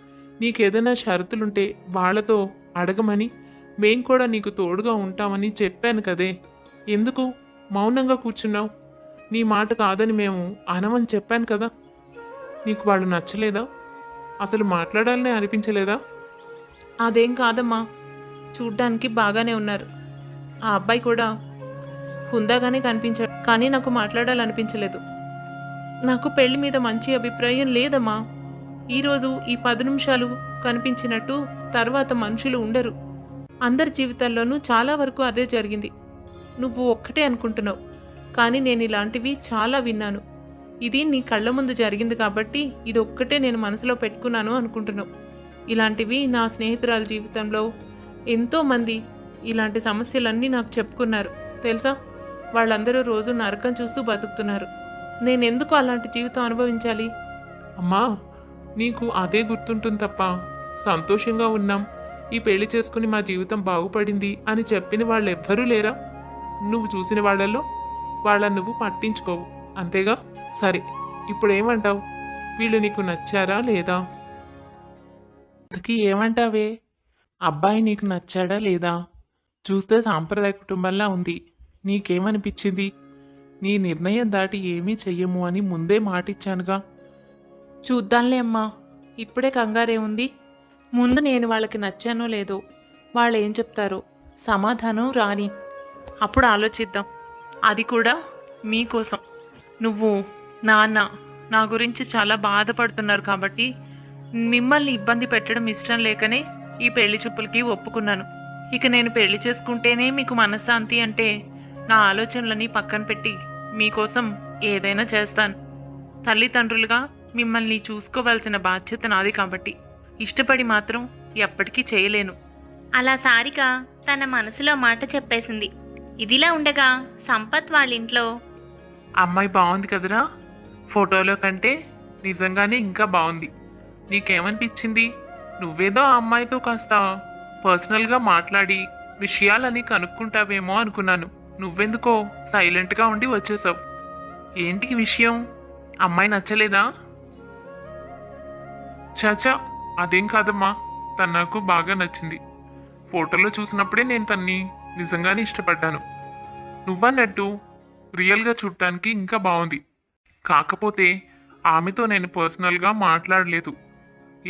నీకేదైనా షరతులుంటే వాళ్ళతో అడగమని, మేం కూడా నీకు తోడుగా ఉంటామని చెప్పాను కదే. ఎందుకు మౌనంగా కూర్చున్నావు? నీ మాట కాదని మేము అనమని చెప్పాను కదా. నీకు వాళ్ళు నచ్చలేదా? అసలు మాట్లాడాలనే అనిపించలేదా? అదేం కాదమ్మా, చూడ్డానికి బాగానే ఉన్నారు. ఆ అబ్బాయి కూడా హుందాగానే కనిపించాడు, కానీ నాకు మాట్లాడాలనిపించలేదు. నాకు పెళ్లి మీద మంచి అభిప్రాయం లేదమ్మా. ఈరోజు ఈ 10 నిమిషాలు కనిపించినట్టు తర్వాత మనుషులు ఉండరు. అందరి జీవితాల్లోనూ చాలా వరకు అదే జరిగింది. నువ్వు ఒక్కటే అనుకుంటున్నావు, కానీ నేను ఇలాంటివి చాలా విన్నాను. ఇది నీ కళ్ళ ముందు జరిగింది కాబట్టి ఇది ఒక్కటే నేను మనసులో పెట్టుకున్నాను అనుకుంటున్నావు. ఇలాంటివి నా స్నేహితురాల జీవితంలో ఎంతోమంది ఇలాంటి సమస్యలన్నీ నాకు చెప్పుకున్నారు తెలుసా. వాళ్ళందరూ రోజు నరకం చూస్తూ బతుకుతున్నారు. నేనెందుకు అలాంటి జీవితం అనుభవించాలి? అమ్మా, నీకు అదే గుర్తుంటుంది తప్ప సంతోషంగా ఉన్నాం, ఈ పెళ్లి చేసుకుని మా జీవితం బాగుపడింది అని చెప్పిన వాళ్ళు ఎవ్వరూ లేరా? నువ్వు చూసిన వాళ్ళల్లో వాళ్ళని నువ్వు పట్టించుకోవు, అంతేగా? సరే, ఇప్పుడు ఏమంటావు? వీళ్ళు నీకు నచ్చారా లేదా? ఏమంటావే? అబ్బాయి నీకు నచ్చాడా లేదా? చూస్తే సాంప్రదాయ కుటుంబంలా ఉంది. నీకేమనిపించింది? నీ నిర్ణయం దాటి ఏమీ చెయ్యము అని ముందే మాటిచ్చానుగా. చూద్దాంలే అమ్మా, ఇప్పుడే కంగారే ఉంది. ముందు నేను వాళ్ళకి నచ్చానో లేదో వాళ్ళు ఏం చెప్తారో సమాధానం రాని అప్పుడు ఆలోచిద్దాం. అది కూడా మీకోసం. నువ్వు నాన్న నా గురించి చాలా బాధపడుతున్నారు కాబట్టి మిమ్మల్ని ఇబ్బంది పెట్టడం ఇష్టం లేకనే ఈ పెళ్లి చూపులకి ఒప్పుకున్నాను. ఇక నేను పెళ్లి చేసుకుంటేనే మీకు మనశ్శాంతి అంటే నా ఆలోచనలని పక్కన పెట్టి మీకోసం ఏదైనా చేస్తాను. తల్లిదండ్రులుగా మిమ్మల్ని చూసుకోవాల్సిన బాధ్యత నాది కాబట్టి ఇష్టపడి మాత్రం ఎప్పటికీ చేయలేను. అలా సారిక తన మనసులో మాట చెప్పేసింది. ఇదిలా ఉండగా సంపత్ వాళ్ళ ఇంట్లో అమ్మాయి బాగుంది కదరా, ఫోటోలో కంటే నిజంగానే ఇంకా బాగుంది. నీకేమనిపించింది? నువ్వేదో ఆ అమ్మాయితో కాస్త పర్సనల్గా మాట్లాడి విషయాలని కనుక్కుంటావేమో అనుకున్నాను. నువ్వెందుకో సైలెంట్గా ఉండి వచ్చేసావు. ఏంటి ఈ విషయం? అమ్మాయి నచ్చలేదా? చాచా, అదేం కాదమ్మా, తను నాకు బాగా నచ్చింది. ఫోటోలో చూసినప్పుడే నేను తన్ని నిజంగానే ఇష్టపడ్డాను. నువ్వన్నట్టు రియల్గా చూడటానికి ఇంకా బాగుంది. కాకపోతే ఆమెతో నేను పర్సనల్గా మాట్లాడలేదు.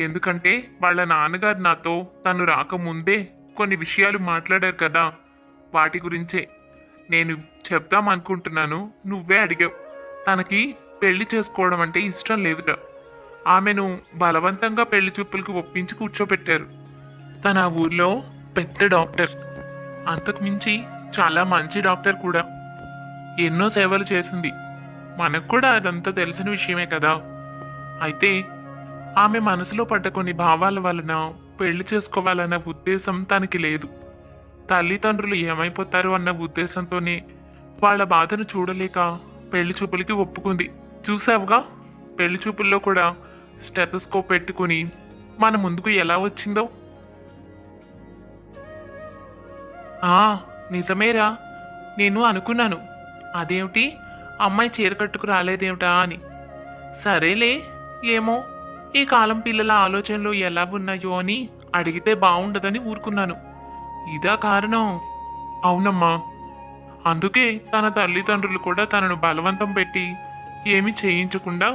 ఎందుకంటే వాళ్ళ నాన్నగారు నాతో తను రాకముందే కొన్ని విషయాలు మాట్లాడారు కదా, వాటి గురించే నేను చెప్దామనుకుంటున్నాను. నువ్వే అడిగావు. తనకి పెళ్లి చేసుకోవడం అంటే ఇష్టం లేదుట. ఆమెను బలవంతంగా పెళ్లి చూపులకు ఒప్పించి కూర్చోబెట్టారు. తన ఆ ఊర్లో పెద్ద డాక్టర్, అంతకు మించి చాలా మంచి డాక్టర్ కూడా. ఎన్నో సేవలు చేసింది. మనకు కూడా అదంతా తెలిసిన విషయమే కదా. అయితే ఆమె మనసులో పడ్డ కొన్ని భావాల వలన పెళ్లి చేసుకోవాలన్న ఉద్దేశం తనకి లేదు. తల్లిదండ్రులు ఏమైపోతారు అన్న ఉద్దేశంతోనే వాళ్ళ బాధను చూడలేక పెళ్లి చూపులకి ఒప్పుకుంది. చూసావుగా, పెళ్లి చూపుల్లో కూడా స్టెథోస్కోప్ పెట్టుకుని మన ముందుకు ఎలా వచ్చిందో. నిజమేరా, నేను అనుకున్నాను అదేమిటి అమ్మాయి చీర కట్టుకు రాలేదేమిటా అని. సరేలే, ఏమో ఈ కాలం పిల్లల ఆలోచనలు ఎలా ఉన్నాయో అని అడిగితే బాగుండదని ఊరుకున్నాను. ఇదా కారణం? అవునమ్మా, అందుకే తన తల్లిదండ్రులు కూడా తనను బలవంతం పెట్టి ఏమీ చేయించకుండా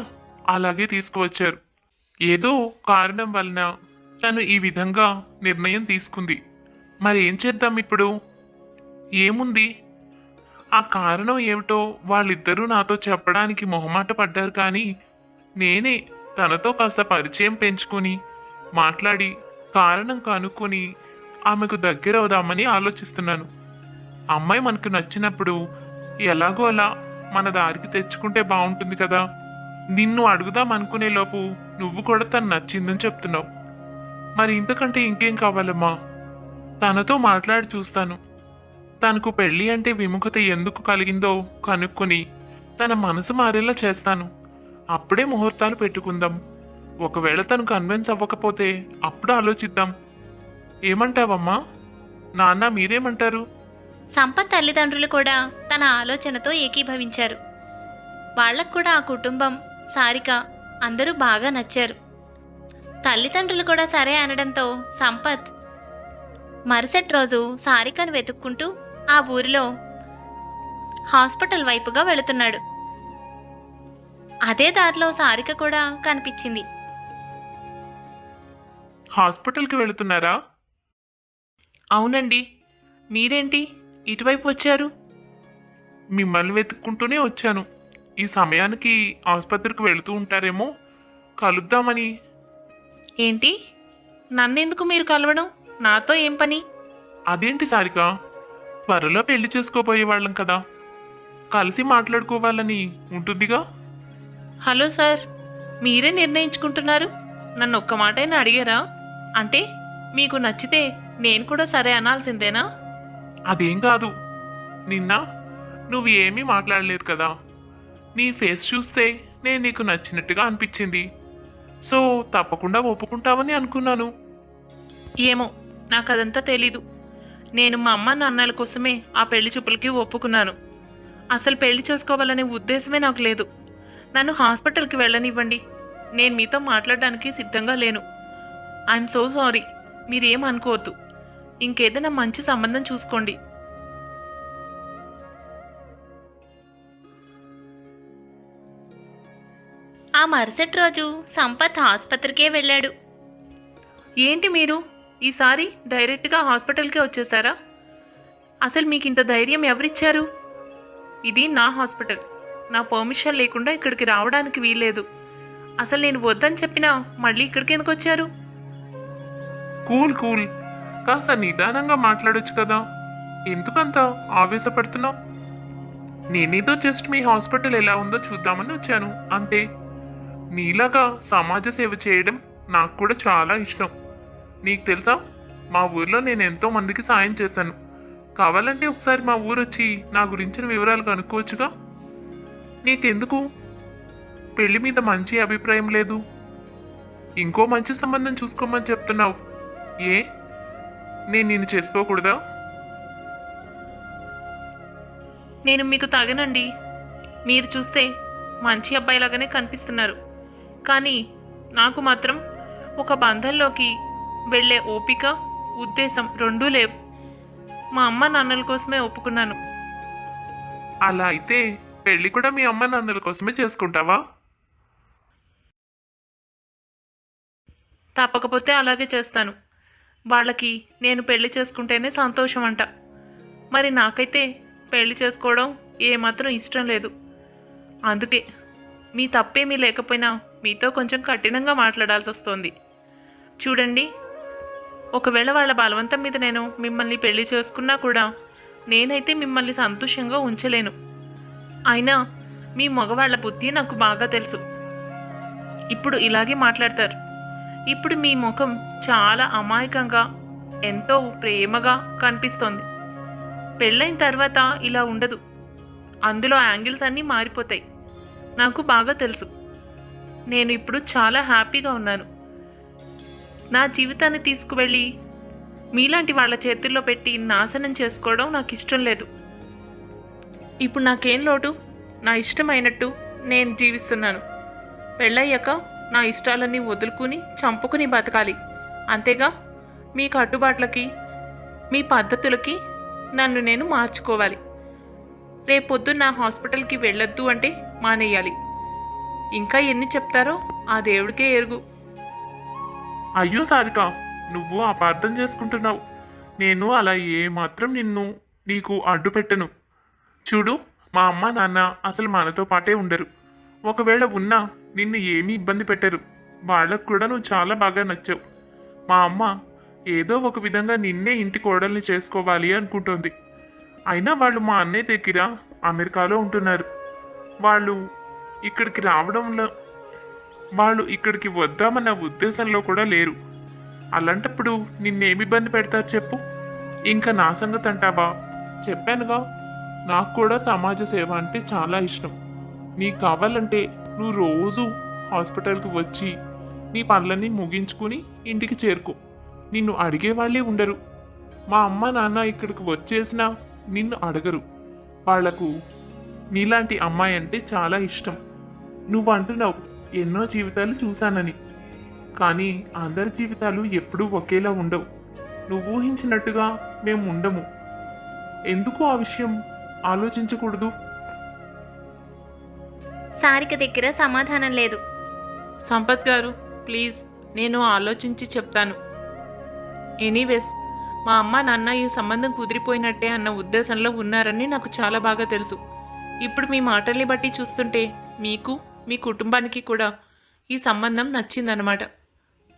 అలాగే తీసుకువచ్చారు. ఏదో కారణం వలన తను ఈ విధంగా నిర్ణయం తీసుకుంది. మరి ఏం చేద్దాం ఇప్పుడు? ఏముంది, ఆ కారణం ఏమిటో వాళ్ళిద్దరూ నాతో చెప్పడానికి మొహమాట పడ్డారు. కానీ నేనే తనతో కాస్త పరిచయం పెంచుకొని మాట్లాడి కారణం కనుక్కొని ఆమెకు దగ్గర అవుదామని ఆలోచిస్తున్నాను. అమ్మాయి మనకు నచ్చినప్పుడు ఎలాగో అలా మన దారికి తెచ్చుకుంటే బాగుంటుంది కదా. నిన్ను అడుగుదాం అనుకునే లోపు నువ్వు కూడా తను నచ్చిందని చెప్తున్నావు. మరి ఇంతకంటే ఇంకేం కావాలమ్మా? తనతో మాట్లాడి చూస్తాను. తనకు పెళ్ళి అంటే విముఖత ఎందుకు కలిగిందో కనుక్కొని తన మనసు మారేలా చేస్తాను. అప్పుడే ముహూర్తాలు పెట్టుకుందాం. ఒకవేళ తను కన్విన్స్ అవ్వకపోతే అప్పుడు ఆలోచిద్దాం. ఏమంటావమ్మా? నాన్న మీరేమంటారు? సంపత్ తల్లిదండ్రులు కూడా తన ఆలోచనతో ఏకీభవించారు. వాళ్ళకు కూడా ఆ కుటుంబం, సారిక అందరూ బాగా నచ్చారు. తల్లిదండ్రులు కూడా సరే అనడంతో సంపత్ మరుసటి రోజు సారికను వెతుక్కుంటూ ఆ ఊరిలో హాస్పిటల్ వైపుగా వెళుతున్నాడు. అదే దారిలో సారిక కూడా కనిపించింది. హాస్పిటల్కి వెళుతున్నారా? అవునండి, మీరేంటి ఇటువైపు వచ్చారు? మిమ్మల్ని వెతుక్కుంటూనే వచ్చాను. ఈ సమయానికి ఆసుపత్రికి వెళుతూ ఉంటారేమో, కలుద్దామని. ఏంటి, నన్నెందుకు మీరు కలవడం? నాతో ఏం పని? అదేంటి సారిక, త్వరలో పెళ్లి చేసుకోబోయే వాళ్ళం కదా, కలిసి మాట్లాడుకోవాలని ఉంటుందిగా. హలో సార్, మీరే నిర్ణయించుకుంటున్నారు. నన్ను ఒక్క మాటైనా అడిగారా? అంటే మీకు నచ్చితే నేను కూడా సరే అనాల్సిందేనా? అదేం కాదు, నిన్న నువ్వు ఏమీ మాట్లాడలేదు కదా. నీ ఫేస్ చూస్తే నేను నీకు నచ్చినట్టుగా అనిపించింది. సో తప్పకుండా ఒప్పుకుంటావని అనుకున్నాను. ఏమో, నాకు అదంతా తెలీదు. నేను మా అమ్మ నాన్నల కోసమే ఆ పెళ్లి చూపులకి ఒప్పుకున్నాను. అసలు పెళ్లి చేసుకోవాలనే ఉద్దేశమే నాకు లేదు. నన్ను హాస్పిటల్కి వెళ్ళనివ్వండి. నేను మీతో మాట్లాడడానికి సిద్ధంగా లేను. I'm so sorry. మీరేం అనుకోవద్దు. ఇంకేదైనా మంచి సంబంధం చూసుకోండి. ఆ మరుసటి రోజు సంపత్ ఆసుపత్రికే వెళ్ళాడు. ఏంటి మీరు ఈసారి డైరెక్ట్గా హాస్పిటల్కే వచ్చేసారా? అసలు మీకు ఇంత ధైర్యం ఎవరిచ్చారు? ఇది నా హాస్పిటల్. నా పర్మిషన్ లేకుండా ఇక్కడికి రావడానికి వీల్లేదు. అసలు నేను వద్దని చెప్పినా మళ్ళీ ఇక్కడికి ఎందుకు వచ్చారు? కూల్ కూల్, కాస్త నిదానంగా మాట్లాడొచ్చు కదా. ఎందుకంత ఆవేశపడుతున్నావు? నేనేదో జస్ట్ మీ హాస్పిటల్ ఎలా ఉందో చూద్దామని వచ్చాను అంతే. నీలాగా సమాజ సేవ చేయడం నాకు కూడా చాలా ఇష్టం. నీకు తెలుసా, మా ఊర్లో నేను ఎంతో మందికి సాయం చేశాను. కావాలంటే ఒకసారి మా ఊరు వచ్చి నా గురించిన వివరాలు కనుక్కోవచ్చుగా. నీకెందుకు పెళ్లి మీద మంచి అభిప్రాయం లేదు? ఇంకో మంచి సంబంధం చూసుకోమని చెప్తున్నావు. ఏ, నేను నిన్ను చేసుకోకూడదా? నేను మీకు తగనండి. మీరు చూస్తే మంచి అబ్బాయిలాగానే కనిపిస్తున్నారు, కానీ నాకు మాత్రం ఒక బంధంలోకి వెళ్ళే ఓపిక, ఉద్దేశం రెండూ లేవు. మా అమ్మ నాన్నల కోసమే ఒప్పుకున్నాను. అలా అయితే పెళ్లి కూడా మీ అమ్మ నాన్నల కోసమే చేసుకుంటావా? తప్పకపోతే అలాగే చేస్తాను. వాళ్ళకి నేను పెళ్లి చేసుకుంటేనే సంతోషం అంట. మరి నాకైతే పెళ్లి చేసుకోవడం ఏమాత్రం ఇష్టం లేదు. అందుకే మీ తప్పేమీ లేకపోయినా మీతో కొంచెం కఠినంగా మాట్లాడాల్సి వస్తుంది. చూడండి, ఒకవేళ వాళ్ళ బలవంతం మీద నేను మిమ్మల్ని పెళ్లి చేసుకున్నా కూడా నేనైతే మిమ్మల్ని సంతోషంగా ఉంచలేను. అయినా మీ మగవాళ్ళ బుద్ధి నాకు బాగా తెలుసు. ఇప్పుడు ఇలాగే మాట్లాడతారు. ఇప్పుడు మీ ముఖం చాలా అమాయకంగా, ఎంతో ప్రేమగా కనిపిస్తోంది. పెళ్ళైన తర్వాత ఇలా ఉండదు. అందులో యాంగిల్స్ అన్నీ మారిపోతాయి. నాకు బాగా తెలుసు. నేను ఇప్పుడు చాలా హ్యాపీగా ఉన్నాను. నా జీవితాన్ని తీసుకువెళ్ళి మీలాంటి వాళ్ళ చేతుల్లో పెట్టి నాశనం చేసుకోవడం నాకు ఇష్టం లేదు. ఇప్పుడు నాకేం లోటు? నా ఇష్టమైనట్టు నేను జీవిస్తున్నాను. పెళ్ళయ్యాక నా ఇష్టాలన్నీ వదులుకుని చంపుకుని బతకాలి, అంతేగా? మీ కట్టుబాట్లకి, మీ పద్ధతులకి నన్ను నేను మార్చుకోవాలి. రేపొద్దున్న నా హాస్పిటల్కి వెళ్ళొద్దు అంటే మానేయాలి. ఇంకా ఎన్ని చెప్తారో ఆ దేవుడికే ఎరుగు. అయ్యో సారిక, నువ్వు అపార్థం చేసుకుంటున్నావు. నేను అలా ఏమాత్రం నీకు అడ్డు పెట్టను. చూడు, మా అమ్మ నాన్న అసలు మనతో పాటే ఉండరు. ఒకవేళ ఉన్నా నిన్ను ఏమీ ఇబ్బంది పెట్టరు. వాళ్ళకు కూడా నువ్వు చాలా బాగా నచ్చావు. మా అమ్మ ఏదో ఒక విధంగా నిన్నే ఇంటి కోడల్ని చేసుకోవాలి అనుకుంటోంది. అయినా వాళ్ళు మా అన్నయ్య దగ్గర అమెరికాలో ఉంటున్నారు. వాళ్ళు ఇక్కడికి వద్దామన్న ఉద్దేశంలో కూడా లేరు. అలాంటప్పుడు నిన్నేమి ఇబ్బంది పెడతారు చెప్పు? ఇంకా నా సంగతి అంటావా? చెప్పానుగా, నాకు కూడా సమాజ సేవ అంటే చాలా ఇష్టం. నీకు కావాలంటే నువ్వు రోజు హాస్పిటల్కి వచ్చి నీ పనులన్నీ ముగించుకుని ఇంటికి చేరుకో. నిన్ను అడిగేవాళ్ళే ఉండరు. మా అమ్మ నాన్న ఇక్కడికి వచ్చేసినా నిన్ను అడగరు. వాళ్లకు నీలాంటి అమ్మాయి అంటే చాలా ఇష్టం. నువ్వు అంటున్నావు ఎన్నో జీవితాలు చూశానని, కానీ అందరి జీవితాలు ఎప్పుడూ ఒకేలా ఉండవు. నువ్వు ఊహించినట్టుగా మేము ఉండము. ఎందుకు ఆ విషయం ఆలోచించకూడదు? సారిక దగ్గర సమాధానం లేదు. సంపత్ గారు, ప్లీజ్, నేను ఆలోచించి చెప్తాను. ఎనీవేస్, మా అమ్మ నాన్న ఈ సంబంధం కుదిరిపోయినట్టే అన్న ఉద్దేశంలో ఉన్నారని నాకు చాలా బాగా తెలుసు. ఇప్పుడు మీ మాటల్ని బట్టి చూస్తుంటే మీకు, మీ కుటుంబానికి కూడా ఈ సంబంధం నచ్చిందనమాట.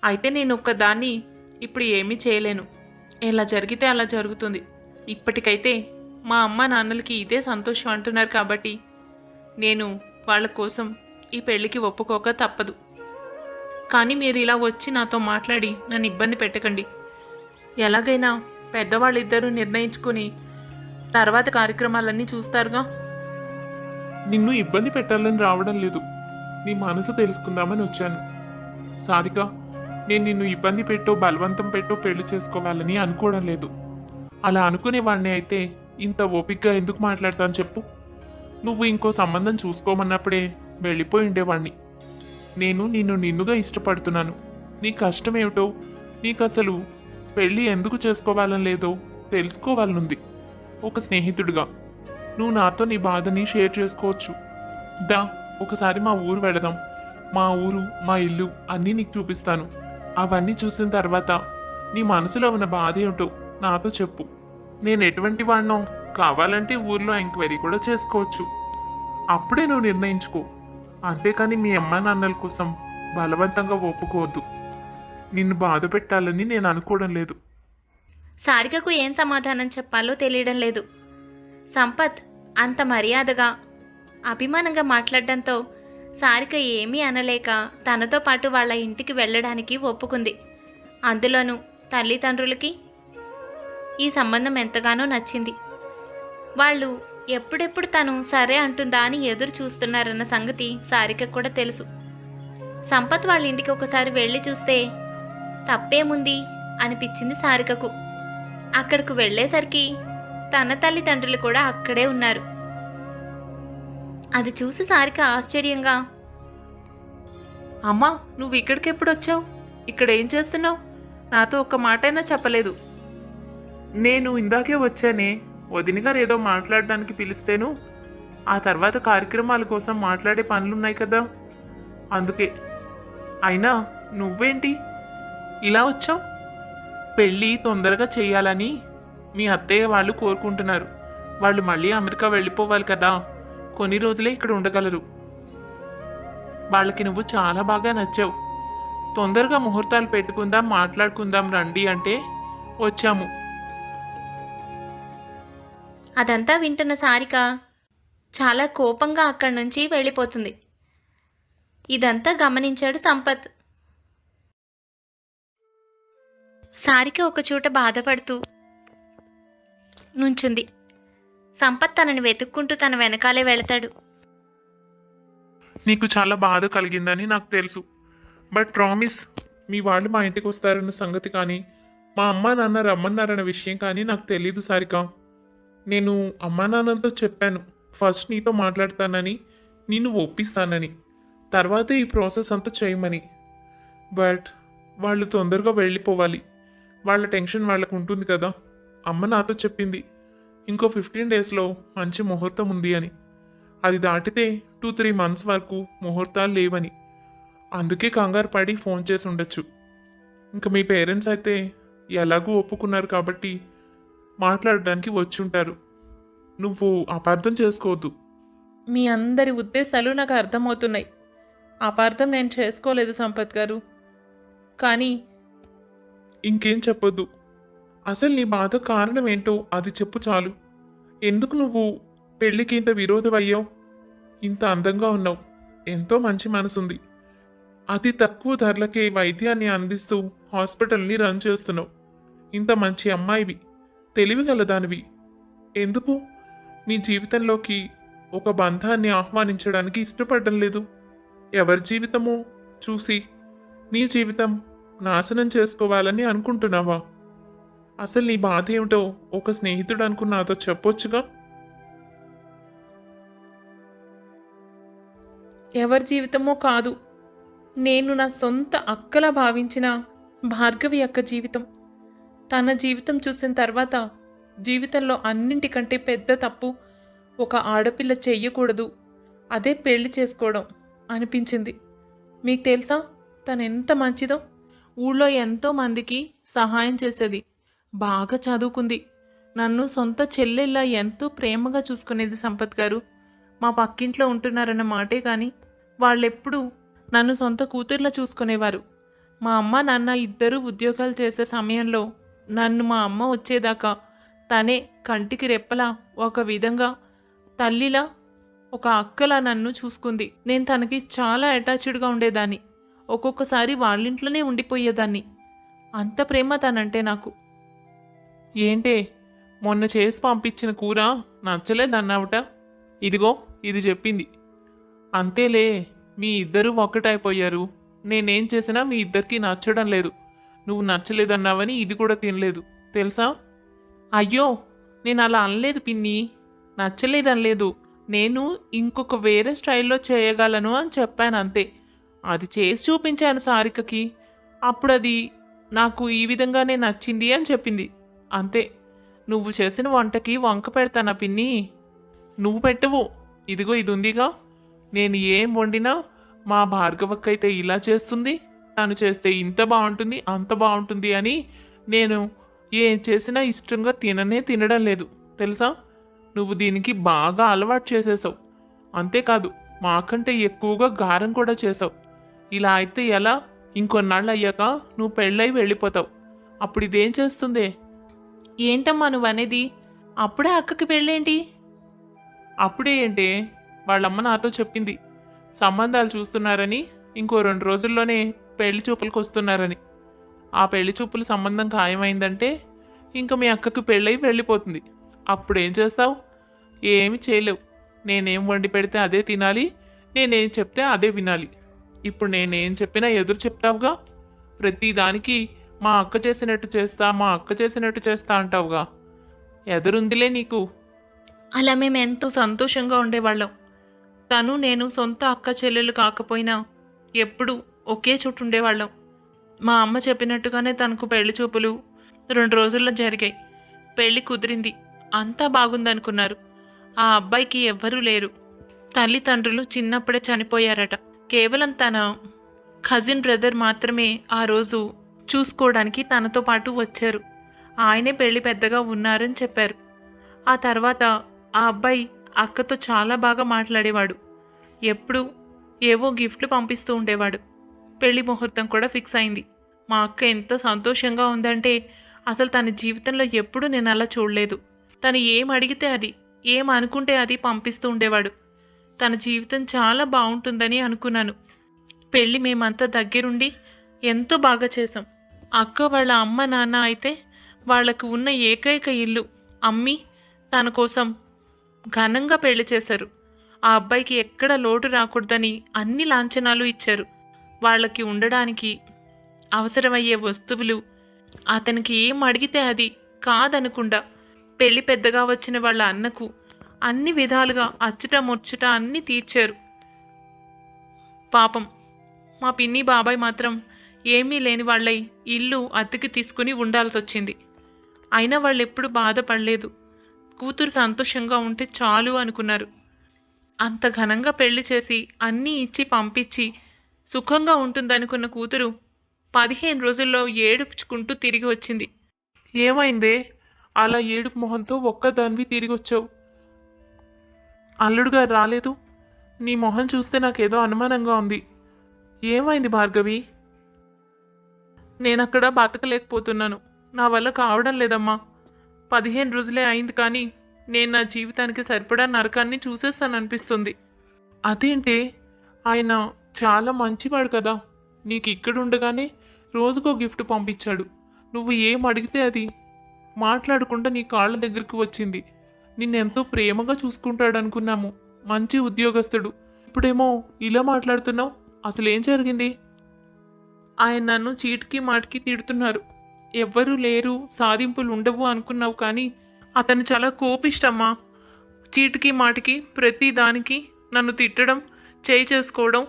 అయితే నేను ఒక్కదాన్ని ఇప్పుడు ఏమీ చేయలేను. ఎలా జరిగితే అలా జరుగుతుంది. ఇప్పటికైతే మా అమ్మ నాన్నలకి ఇదే సంతోషం అంటున్నారు కాబట్టి నేను వాళ్ళ కోసం ఈ పెళ్ళికి ఒప్పుకోక తప్పదు. కానీ మీరు ఇలా వచ్చి నాతో మాట్లాడి నన్ను ఇబ్బంది పెట్టకండి. ఎలాగైనా పెద్దవాళ్ళిద్దరూ నిర్ణయించుకుని తర్వాత కార్యక్రమాలన్నీ చూస్తారుగా. నిన్ను ఇబ్బంది పెట్టాలని రావడం లేదు. నీ మనసు తెలుసుకుందామని వచ్చాను. సారిక, నేను నిన్ను ఇబ్బంది పెట్టో బలవంతం పెట్టో పెళ్లి చేసుకోవాలని అనుకోవడం లేదు. అలా అనుకునేవాడిని అయితే ఇంత ఓపికగా ఎందుకు మాట్లాడతాను చెప్పు? నువ్వు ఇంకో సంబంధం చూసుకోమన్నప్పుడే వెళ్ళిపోయి ఉండేవాణ్ణి. నేను నిన్నుగా ఇష్టపడుతున్నాను. నీ కష్టం ఏమిటో, నీకు అసలు పెళ్ళి ఎందుకు చేసుకోవాలని లేదో తెలుసుకోవాలనుంది. ఒక స్నేహితుడిగా నువ్వు నాతో నీ బాధని షేర్ చేసుకోవచ్చు. ఒకసారి మా ఊరు వెళదాం. మా ఊరు, మా ఇల్లు అన్నీ నీకు చూపిస్తాను. అవన్నీ చూసిన తర్వాత నీ మనసులో ఉన్న బాధ ఏమిటో నాతో చెప్పు. నేను ఎటువంటి వాడినో కావాలంటే ఊర్లో ఎంక్వైరీ కూడా చేసుకోవచ్చు. అప్పుడే నువ్వు నిర్ణయించుకో. అంతేకాని మీ అమ్మా నాన్నల కోసం బలవంతంగా ఒప్పుకోవద్దు. నిన్ను బాధ పెట్టాలని నేను అనుకోవడం లేదు. సారికకు ఏం సమాధానం చెప్పాలో తెలియడం లేదు. సంపత్ అంత మర్యాదగా అభిమానంగా మాట్లాడడంతో సారిక ఏమీ అనలేక తనతో పాటు వాళ్ళ ఇంటికి వెళ్ళడానికి ఒప్పుకుంది. అందులోనూ తల్లిదండ్రులకి ఈ సంబంధం ఎంతగానో నచ్చింది. వాళ్ళు ఎప్పుడెప్పుడు తను సరే అంటుందా అని ఎదురు చూస్తున్నారన్న సంగతి సారికకు కూడా తెలుసు. సంపత్ వాళ్ళ ఇంటికి ఒకసారి వెళ్ళి చూస్తే తప్పేముంది అనిపించింది సారికకు. అక్కడకు వెళ్ళేసరికి తన తల్లిదండ్రులు కూడా అక్కడే ఉన్నారు. అది చూసి సారిక ఆశ్చర్యంగా, అమ్మా, నువ్వు ఇక్కడికి ఎప్పుడు వచ్చావు? ఇక్కడ ఏం చేస్తున్నావు? నాతో ఒక్క మాటైనా చెప్పలేదు. నేను ఇందాకే వచ్చానే. వదిన గారు ఏదో మాట్లాడడానికి పిలిస్తేను ఆ తర్వాత కార్యక్రమాల కోసం మాట్లాడే పనులున్నాయి కదా, అందుకే. అయినా నువ్వేంటి ఇలా వచ్చావు? పెళ్ళి తొందరగా చేయాలని మీ అత్తయ్య వాళ్ళు కోరుకుంటున్నారు. వాళ్ళు మళ్ళీ అమెరికా వెళ్ళిపోవాలి కదా, కొన్ని రోజులే ఇక్కడ ఉండగలరు. వాళ్ళకి నువ్వు చాలా బాగా నచ్చావు. తొందరగా ముహూర్తాలు పెట్టుకుందాం, మాట్లాడుకుందాం రండి అంటే వచ్చాము. అదంతా వింటున్న సారిక చాలా కోపంగా అక్కడి నుంచి వెళ్ళిపోతుంది. ఇదంతా గమనించాడు సంపత్. సారిక ఒకచోట బాధపడుతూ నుంచుంది. సంపత్ తనని వెతుక్కుంటూ తన వెనకాలే వెళతాడు. నీకు చాలా బాధ కలిగిందని నాకు తెలుసు. బట్ ప్రామిస్, మీ వాళ్ళు మా ఇంటికి వస్తారన్న సంగతి కానీ మా అమ్మా నాన్న రమ్మన్నారన్న విషయం కానీ నాకు తెలీదు సారిక. నేను అమ్మా నాన్నలతో చెప్పాను ఫస్ట్ నీతో మాట్లాడతానని, నిన్ను ఒప్పిస్తానని, తర్వాత ఈ ప్రాసెస్ అంతా చేయమని. బట్ వాళ్ళు తొందరగా వెళ్ళిపోవాలి. వాళ్ళ టెన్షన్ వాళ్ళకు ఉంటుంది కదా. అమ్మ నాతో చెప్పింది ఇంకో 15 డేస్లో మంచి ముహూర్తం ఉంది అని. అది దాటితే 2-3 మంత్స్ వరకు ముహూర్తాలు లేవని. అందుకే కంగారు పడి ఫోన్ చేసి ఉండొచ్చు. ఇంకా మీ పేరెంట్స్ అయితే ఎలాగూ ఒప్పుకున్నారు కాబట్టి మాట్లాడడానికి వచ్చి ఉంటారు. నువ్వు అపార్థం చేసుకోవద్దు. మీ అందరి ఉద్దేశాలు నాకు అర్థమవుతున్నాయి. అపార్థం నేను చేసుకోలేదు సంపత్ గారు. కానీ ఇంకేం చెప్పొద్దు. అసలు నీ బాధ కారణం ఏంటో అది చెప్పు చాలు. ఎందుకు నువ్వు పెళ్ళికి ఇంత విరోధమయ్యావు? ఇంత అందంగా ఉన్నావు, ఎంతో మంచి మనసుంది, అతి తక్కువ ధరలకే వైద్యాన్ని అందిస్తూ హాస్పిటల్ని రన్ చేస్తున్నావు. ఇంత మంచి అమ్మాయివి, తెలివిగల దానివి. ఎందుకు నీ జీవితంలోకి ఒక బంధాన్ని ఆహ్వానించడానికి ఇష్టపడడం లేదు? ఎవరి జీవితమో చూసి నీ జీవితం నాశనం చేసుకోవాలని అనుకుంటున్నావా? అసలు నీ బాధ ఏమిటో ఒక స్నేహితుడు అనుకున్న నాతో చెప్పొచ్చుగా. ఎవరి జీవితమో కాదు, నేను నా సొంత అక్కలా భావించిన భార్గవి అక్క జీవితం. తన జీవితం చూసిన తర్వాత జీవితంలో అన్నింటికంటే పెద్ద తప్పు ఒక ఆడపిల్ల చెయ్యకూడదు, అదే పెళ్లి చేసుకోవడం అనిపించింది. మీకు తెలుసా తను ఎంత మంచిదో? ఊళ్ళో ఎంతో మందికి సహాయం చేసేది, బాగా చదువుకుంది, నన్ను సొంత చెల్లెల్లా ఎంతో ప్రేమగా చూసుకునేది సంపత్ గారు. మా పక్కింట్లో ఉంటున్నారన్న మాటే కానీ వాళ్ళెప్పుడూ నన్ను సొంత కూతుర్లా చూసుకునేవారు. మా అమ్మ నాన్న ఇద్దరూ ఉద్యోగాలు చేసే సమయంలో నన్ను మా అమ్మ వచ్చేదాకా తనే కంటికి రెప్పలా ఒక విధంగా తల్లిలా ఒక అక్కలా నన్ను చూసుకుంది. నేను తనకి చాలా అటాచ్డ్గా ఉండేదాన్ని. ఒక్కొక్కసారి వాళ్ళింట్లోనే ఉండిపోయేదాన్ని. అంత ప్రేమ తనంటే నాకు. ఏంటే మొన్న చేసి పంపించిన కూర నచ్చలేదన్నావుట? ఇదిగో ఇది చెప్పింది. అంతేలే, మీ ఇద్దరూ ఒక్కటైపోయారు. నేనేం చేసినా మీ ఇద్దరికి నచ్చడం లేదు. నువ్వు నచ్చలేదన్నావని ఇది కూడా తినలేదు తెలుసా? అయ్యో, నేను అలా అనలేదు పిన్ని, నచ్చలేదనలేదు. నేను ఇంకొక వేరే స్టైల్లో చేయగలను అని చెప్పాను అంతే. అది చేసి చూపించాను సారికకి. అప్పుడు అది నాకు ఈ విధంగానే నచ్చింది అని చెప్పింది అంతే. నువ్వు చేసిన వంటకి వంక పెడతానా పిన్ని? నువ్వు పెట్టవు. ఇదిగో ఇది ఉందిగా, నేను ఏం వండినా మా భార్గవక్కైతే ఇలా చేస్తుంది, తను చేస్తే ఇంత బాగుంటుంది అంత బాగుంటుంది అని నేను ఏం చేసినా ఇష్టంగా తినడం లేదు తెలుసా. నువ్వు దీనికి బాగా అలవాటు చేసేసావు. అంతేకాదు మాకంటే ఎక్కువగా గారం కూడా చేసావు. ఇలా అయితే ఎలా? ఇంకొన్నాళ్ళు అయ్యాక నువ్వు పెళ్ళై వెళ్ళిపోతావు. అప్పుడు ఇదేం చేస్తుంది? ఏంటమ్మా నువ్వు అనేది? అప్పుడే అక్కకి పెళ్ళేంటి? అప్పుడే ఏంటే, వాళ్ళమ్మ నాతో చెప్పింది సంబంధాలు చూస్తున్నారని, ఇంకో 2 రోజుల్లోనే పెళ్లి చూపులకు వస్తున్నారని. ఆ పెళ్లి చూపుల సంబంధం ఖాయమైందంటే ఇంక మీ అక్కకు పెళ్ళై వెళ్ళిపోతుంది. అప్పుడేం చేస్తావు? ఏమి చేయలేవు. నేనేం వండి పెడితే అదే తినాలి, నేనేం చెప్తే అదే వినాలి. ఇప్పుడు నేనేం చెప్పినా ఎదురు చెప్తావుగా. ప్రతిదానికి మా అక్క చేసినట్టు చేస్తా అంటావుగా. ఎదురుందిలే నీకు. అలా మేము ఎంతో సంతోషంగా ఉండేవాళ్ళం. తను నేను సొంత అక్క చెల్లెలు కాకపోయినా ఎప్పుడూ ఒకే చోటు ఉండేవాళ్ళం. మా అమ్మ చెప్పినట్టుగానే తనకు పెళ్లి చూపులు 2 రోజుల్లో జరిగాయి. పెళ్లి కుదిరింది, అంతా బాగుందనుకున్నారు. ఆ అబ్బాయికి ఎవ్వరూ లేరు. తల్లిదండ్రులు చిన్నప్పుడే చనిపోయారట. కేవలం తన కజిన్ బ్రదర్ మాత్రమే ఆ రోజు చూసుకోవడానికి తనతో పాటు వచ్చారు. ఆయనే పెళ్లి పెద్దగా ఉన్నారని చెప్పారు. ఆ తర్వాత ఆ అబ్బాయి అక్కతో చాలా బాగా మాట్లాడేవాడు. ఎప్పుడూ ఏవో గిఫ్ట్లు పంపిస్తూ ఉండేవాడు. పెళ్లి ముహూర్తం కూడా ఫిక్స్ అయింది. మా అక్క ఎంత సంతోషంగా ఉందంటే అసలు తన జీవితంలో ఎప్పుడూ నేను అలా చూడలేదు. తను ఏం అడిగితే అది, ఏం అనుకుంటే అది పంపిస్తూ ఉండేవాడు. తన జీవితం చాలా బాగుంటుందని అనుకున్నాను. పెళ్ళి మేమంతా దగ్గరుండి ఎంతో బాగా చేసాం. అక్క వాళ్ళ అమ్మ నాన్న అయితే వాళ్లకు ఉన్న ఏకైక ఇల్లు అమ్మి తన కోసం ఘనంగా పెళ్లి చేశారు. ఆ అబ్బాయికి ఎక్కడ లోటు రాకూడదని అన్ని లాంఛనాలు ఇచ్చారు. వాళ్ళకి ఉండడానికి అవసరమయ్యే వస్తువులు, అతనికి ఏం అడిగితే అది కాదనకుండా పెళ్లి పెద్దగా వచ్చిన వాళ్ళ అన్నకు అన్ని విధాలుగా అచ్చట ముచ్చట అన్నీ తీర్చారు. పాపం మా పిన్ని బాబాయ్ మాత్రం ఏమీ లేని వాళ్ళై ఇల్లు అద్దెకి తీసుకుని ఉండాల్సి వచ్చింది. అయినా వాళ్ళు ఎప్పుడు బాధపడలేదు. కూతురు సంతోషంగా ఉంటే చాలు అనుకున్నారు. అంత ఘనంగా పెళ్లి చేసి అన్నీ ఇచ్చి పంపించి సుఖంగా ఉంటుందనుకున్న కూతురు 15 రోజుల్లో ఏడుపుచుకుంటూ తిరిగి వచ్చింది. ఏమైందే? అలా ఏడుపు మొహంతో ఒక్కదానివి తిరిగి వచ్చావు. అల్లుడుగారు రాలేదు? నీ మొహం చూస్తే నాకేదో అనుమానంగా ఉంది. ఏమైంది భార్గవి? నేనక్కడ బతకలేకపోతున్నాను. నా వల్ల కావడం లేదమ్మా. 15 రోజులే అయింది, కానీ నేను నా జీవితానికి సరిపడా నరకాన్ని చూసేస్తాననిపిస్తుంది. అదేంటే, ఆయన చాలా మంచివాడు కదా. నీకు ఇక్కడ ఉండగానే రోజుకో గిఫ్ట్ పంపించాడు. నువ్వు ఏం అడిగితే అది మాట్లాడకుండా నీ కాళ్ళ దగ్గరికి వచ్చింది. నిన్నెంతో ప్రేమగా చూసుకుంటాడు అనుకున్నాము. మంచి ఉద్యోగస్తుడు. ఇప్పుడేమో ఇలా మాట్లాడుతున్నావు. అసలేం జరిగింది? ఆయన నన్ను చీటికి మాటికి తిడుతున్నారు. ఎవ్వరూ లేరు, సాధింపులు ఉండవు అనుకున్నావు, కానీ అతను చాలా కోపిష్టమ్మా. చీటికి మాటికి ప్రతి దానికి నన్ను తిట్టడం, చేసుకోవడం.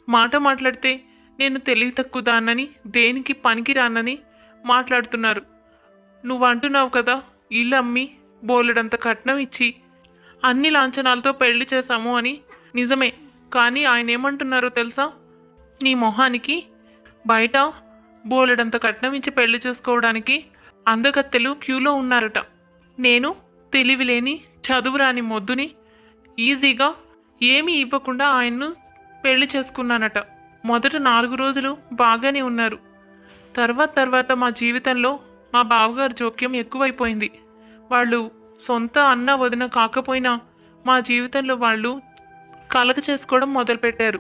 మాట మాట్లాడితే నేను తెలివి తక్కువ దాన్నని, దేనికి పనికిరానని మాట్లాడుతున్నారు. నువ్వు అంటున్నావు కదా, ఇల్లు అమ్మి బోలెడంత కట్నం ఇచ్చి అన్ని లాంఛనాలతో పెళ్లి చేశాము అని. నిజమే, కానీ ఆయన ఏమంటున్నారో తెలుసా? నీ మొహానికి బయట బోలెడంత కట్నం ఇచ్చి పెళ్లి చేసుకోవడానికి అందగత్తెలు క్యూలో ఉన్నారట. నేను తెలివిలేని చదువురాని మొద్దుని ఈజీగా ఏమీ ఇవ్వకుండా ఆయన్ను పెళ్లి చేసుకున్నానట. మొదట 4 రోజులు బాగానే ఉన్నారు. తర్వాత మా జీవితంలో మా బావగారు జోక్యం ఎక్కువైపోయింది. వాళ్ళు సొంత అన్న వదిన కాకపోయినా మా జీవితంలో వాళ్ళు కలగ చేసుకోవడం మొదలుపెట్టారు.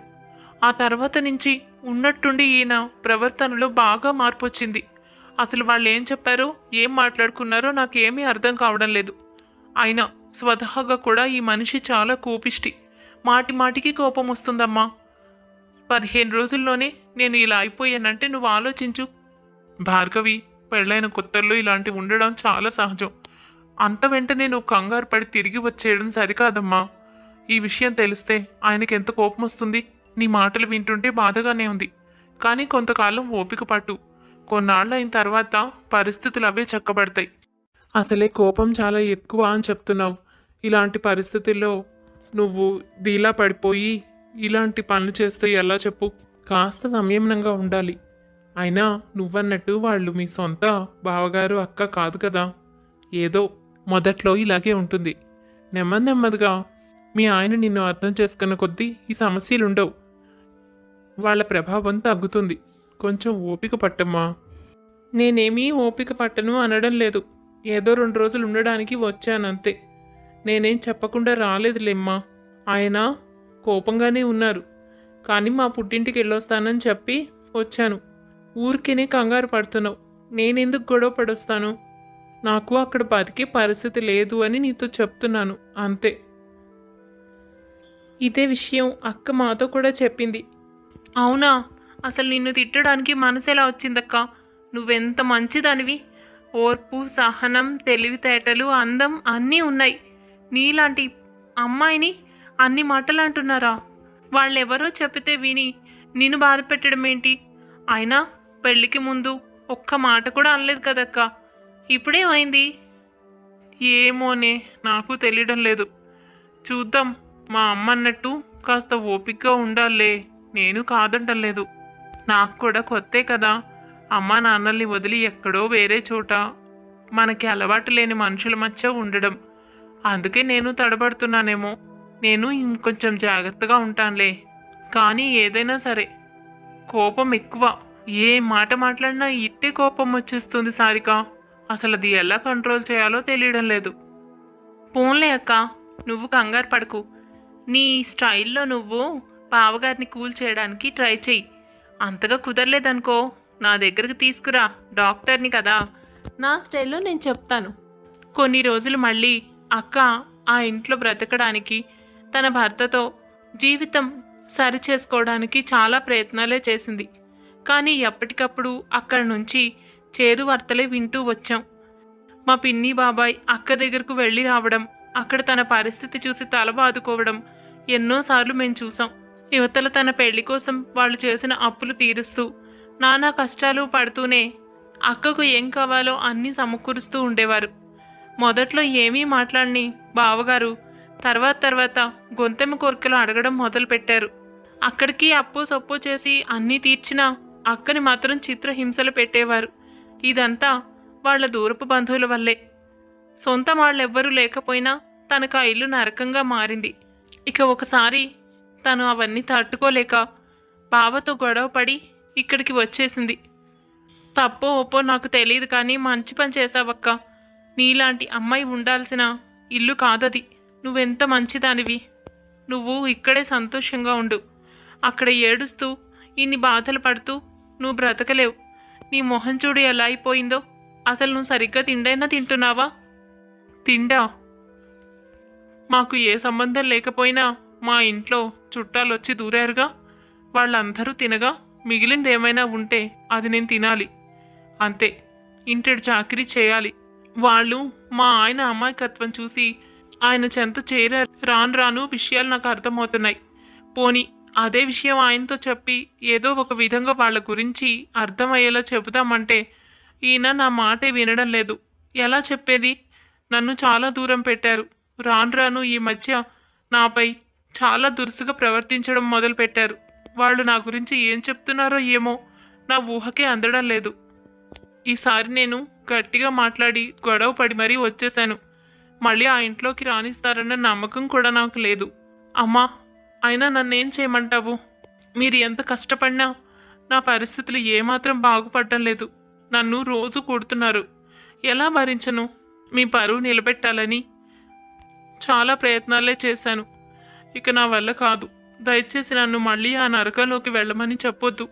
ఆ తర్వాత నుంచి ఉన్నట్టుండి ఈయన ప్రవర్తనలో బాగా మార్పు వచ్చింది. అసలు వాళ్ళు ఏం చెప్పారో, ఏం మాట్లాడుకున్నారో నాకేమీ అర్థం కావడం లేదు. అయినా స్వతహాగా కూడా ఈ మనిషి చాలా కోపిష్టి. మాటి మాటికి కోపం వస్తుందమ్మా. 15 రోజుల్లోనే నేను ఇలా అయిపోయానంటే నువ్వు ఆలోచించు. భార్గవి, పెళ్ళైన కొత్తల్లో ఇలాంటివి ఉండడం చాలా సహజం. అంత వెంటనే నువ్వు కంగారు పడి తిరిగి వచ్చేయడం సరికాదమ్మా. ఈ విషయం తెలిస్తే ఆయనకి ఎంత కోపం వస్తుంది. నీ మాటలు వింటుంటే బాధగానే ఉంది. కానీ కొంతకాలం ఓపిక పట్టు. కొన్నాళ్ళు అయిన తర్వాత పరిస్థితులు అవే చక్కబడతాయి. అసలే కోపం చాలా ఎక్కువ అని చెప్తున్నావు. ఇలాంటి పరిస్థితుల్లో నువ్వు డీలా పడిపోయి ఇలాంటి పనులు చేస్తే ఎలా చెప్పు? కాస్త సంయమనంగా ఉండాలి. అయినా నువ్వన్నట్టు వాళ్ళు మీ సొంత బావగారు అక్క కాదు కదా. ఏదో మొదట్లో ఇలాగే ఉంటుంది. నెమ్మది నెమ్మదిగా మీ ఆయన నిన్ను అర్థం చేసుకున్న కొద్దీ ఈ సమస్యలుండవు. వాళ్ళ ప్రభావం తగ్గుతుంది. కొంచెం ఓపిక పట్టమ్మా. నేనేమీ ఓపిక పట్టను అనడం లేదు. ఏదో 2 రోజులు ఉండడానికి వచ్చానంతే. నేనేం చెప్పకుండా రాలేదులేమ్మా. ఆయన కోపంగానే ఉన్నారు. కానీ మా పుట్టింటికి వెళ్ళొస్తానని చెప్పి వచ్చాను. ఊరికేనే కంగారు పడుతున్నావు. నేనెందుకు గొడవ పడొస్తాను? నాకు అక్కడ బతికే పరిస్థితి లేదు అని నీతో చెప్తున్నాను అంతే. ఇదే విషయం అక్క మాతో కూడా చెప్పింది. అవునా? అసలు నిన్ను తిట్టడానికి మనసు ఎలా వచ్చిందక్క? నువ్వెంత మంచిదానివి. ఓర్పు, సహనం, తెలివితేటలు, అందం అన్నీ ఉన్నాయి. నీలాంటి అమ్మాయిని అన్ని మాటలు అంటున్నారా? వాళ్ళెవరో చెప్పితే విని నిన్ను బాధ పెట్టడం ఏంటి? అయినా పెళ్ళికి ముందు ఒక్క మాట కూడా అనలేదు కదక్క. ఇప్పుడేమైంది? ఏమోనే, నాకు తెలియడం లేదు. చూద్దాం. మా అమ్మ అన్నట్టు కాస్త ఓపికగా ఉండాలే. నేను కాదంటలేదు. నాకు కూడా కొత్తే కదా. అమ్మా నాన్నల్ని వదిలి ఎక్కడో వేరే చోట మనకి అలవాటు లేని మనుషుల మధ్య ఉండడం. అందుకే నేను తడబడుతున్నానేమో. నేను ఇంకొంచెం జాగ్రత్తగా ఉంటానులే. కానీ ఏదైనా సరే కోపం ఎక్కువ. ఏ మాట మాట్లాడినా ఇట్టే కోపం వచ్చేస్తుంది సారిక. అసలు అది ఎలా కంట్రోల్ చేయాలో తెలియడం లేదు. పోన్లే అక్క, నువ్వు కంగారు పడకు. నీ స్టైల్లో నువ్వు బావగారిని కూల్ చేయడానికి ట్రై చెయ్యి. అంతగా కుదరలేదనుకో నా దగ్గరకు తీసుకురా. డాక్టర్ని కదా. నా స్టైల్లో నేను చెప్తాను. కొన్ని రోజులు మళ్ళీ అక్క ఆ ఇంట్లో బ్రతకడానికి, తన భర్తతో జీవితం సరిచేసుకోవడానికి చాలా ప్రయత్నాలే చేసింది. కానీ ఎప్పటికప్పుడు అక్కడి నుంచి చేదు వార్తలే వింటూ వచ్చాం. మా పిన్ని బాబాయ్ అక్క దగ్గరకు వెళ్ళి రావడం, అక్కడ తన పరిస్థితి చూసి తల బాదుకోవడం ఎన్నోసార్లు మేము చూసాం. యువతల తన పెళ్లి కోసం వాళ్ళు చేసిన అప్పులు తీరుస్తూ నానా కష్టాలు పడుతూనే అక్కకు ఏం కావాలో అన్నీ సమకూరుస్తూ ఉండేవారు. మొదట్లో ఏమీ మాట్లాడని బావగారు తర్వాత గొంతెమ్మ కోరికలు అడగడం మొదలుపెట్టారు. అక్కడికి అప్పు సొప్పు చేసి అన్నీ తీర్చినా అక్కని మాత్రం చిత్రహింసలు పెట్టేవారు. ఇదంతా వాళ్ళ దూరపు బంధువుల వల్లే. సొంత వాళ్ళెవ్వరూ లేకపోయినా తనకు ఆ ఇల్లు నరకంగా మారింది. ఇక ఒకసారి తను అవన్నీ తట్టుకోలేక బావతో గొడవ పడి ఇక్కడికి వచ్చేసింది. తప్పో ఒప్పో నాకు తెలియదు, కానీ మంచి పని చేసావక్క. నీలాంటి అమ్మాయి ఉండాల్సిన ఇల్లు కాదది. నువ్వెంత మంచిదానివి. నువ్వు ఇక్కడే సంతోషంగా ఉండు. అక్కడ ఏడుస్తూ ఇన్ని బాధలు పడుతూ నువ్వు బ్రతకలేవు. నీ మొహం చూడు ఎలా అయిపోయిందో. అసలు నువ్వు సరిగ్గా తిండైనా తింటున్నావా? తిండా? మాకు ఏ సంబంధం లేకపోయినా మా ఇంట్లో చుట్టాలు వచ్చి దూరారుగా. వాళ్ళందరూ తినగా మిగిలింది ఏమైనా ఉంటే అది నేను తినాలి అంతే. ఇంటెడు చాకిరీ చేయాలి. వాళ్ళు మా ఆయన అమాయకత్వం చూసి ఆయన చెంత చేరారు. రాను విషయాలు నాకు అర్థమవుతున్నాయి. పోనీ అదే విషయం ఆయనతో చెప్పి ఏదో ఒక విధంగా వాళ్ళ గురించి అర్థమయ్యేలా చెబుదామంటే ఈయన నా మాటే వినడం లేదు. ఎలా చెప్పేది? నన్ను చాలా దూరం పెట్టారు. రాను ఈ మధ్య నాపై చాలా దురుసుగా ప్రవర్తించడం మొదలుపెట్టారు. వాళ్ళు నా గురించి ఏం చెప్తున్నారో ఏమో నా ఊహకే అందడం లేదు. ఈసారి నేను గట్టిగా మాట్లాడి గొడవ పడి మరీ వచ్చేశాను. మళ్ళీ ఆ ఇంట్లోకి రానిస్తారన్న నమ్మకం కూడా నాకు లేదు. అమ్మా, అయినా నన్నేం చేయమంటావు? మీరు ఎంత కష్టపడినా నా పరిస్థితులు ఏమాత్రం బాగుపడటం లేదు. నన్ను రోజు కొడుతున్నారు. ఎలా భరించను? మీ పరువు నిలబెట్టాలని చాలా ప్రయత్నాలే చేశాను. ఇక నా వల్ల కాదు. దయచేసి నన్ను మళ్ళీ ఆ నరకంలోకి వెళ్ళమని చెప్పొద్దు.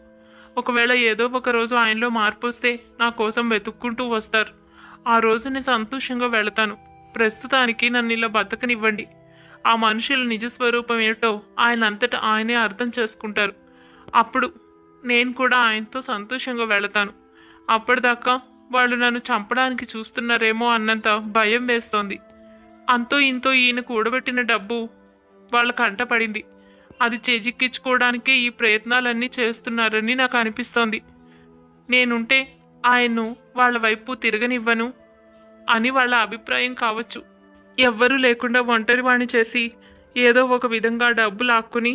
ఒకవేళ ఏదో ఒక రోజు ఆయనలో మార్పు వస్తే నా కోసం వెతుక్కుంటూ వస్తారు. ఆ రోజు నేను సంతోషంగా వెళతాను. ప్రస్తుతానికి నన్ను ఇలా బతకనివ్వండి. ఆ మనుషుల నిజస్వరూపం ఏమిటో ఆయన అంతటా ఆయనే అర్థం చేసుకుంటారు. అప్పుడు నేను కూడా ఆయనతో సంతోషంగా వెళతాను. అప్పటిదాకా వాళ్ళు నన్ను చంపడానికి చూస్తున్నారేమో అన్నంత భయం వేస్తోంది. అంతో ఇంతో ఈయన కూడబెట్టిన డబ్బు వాళ్ళ కంట పడింది. అది చేజిక్కించుకోవడానికే ఈ ప్రయత్నాలన్నీ చేస్తున్నారని నాకు అనిపిస్తోంది. నేనుంటే ఆయన్ను వాళ్ళ వైపు తిరగనివ్వను అని వాళ్ళ అభిప్రాయం కావచ్చు. ఎవ్వరూ లేకుండా ఒంటరివాణ్ణి చేసి ఏదో ఒక విధంగా డబ్బు లాక్కుని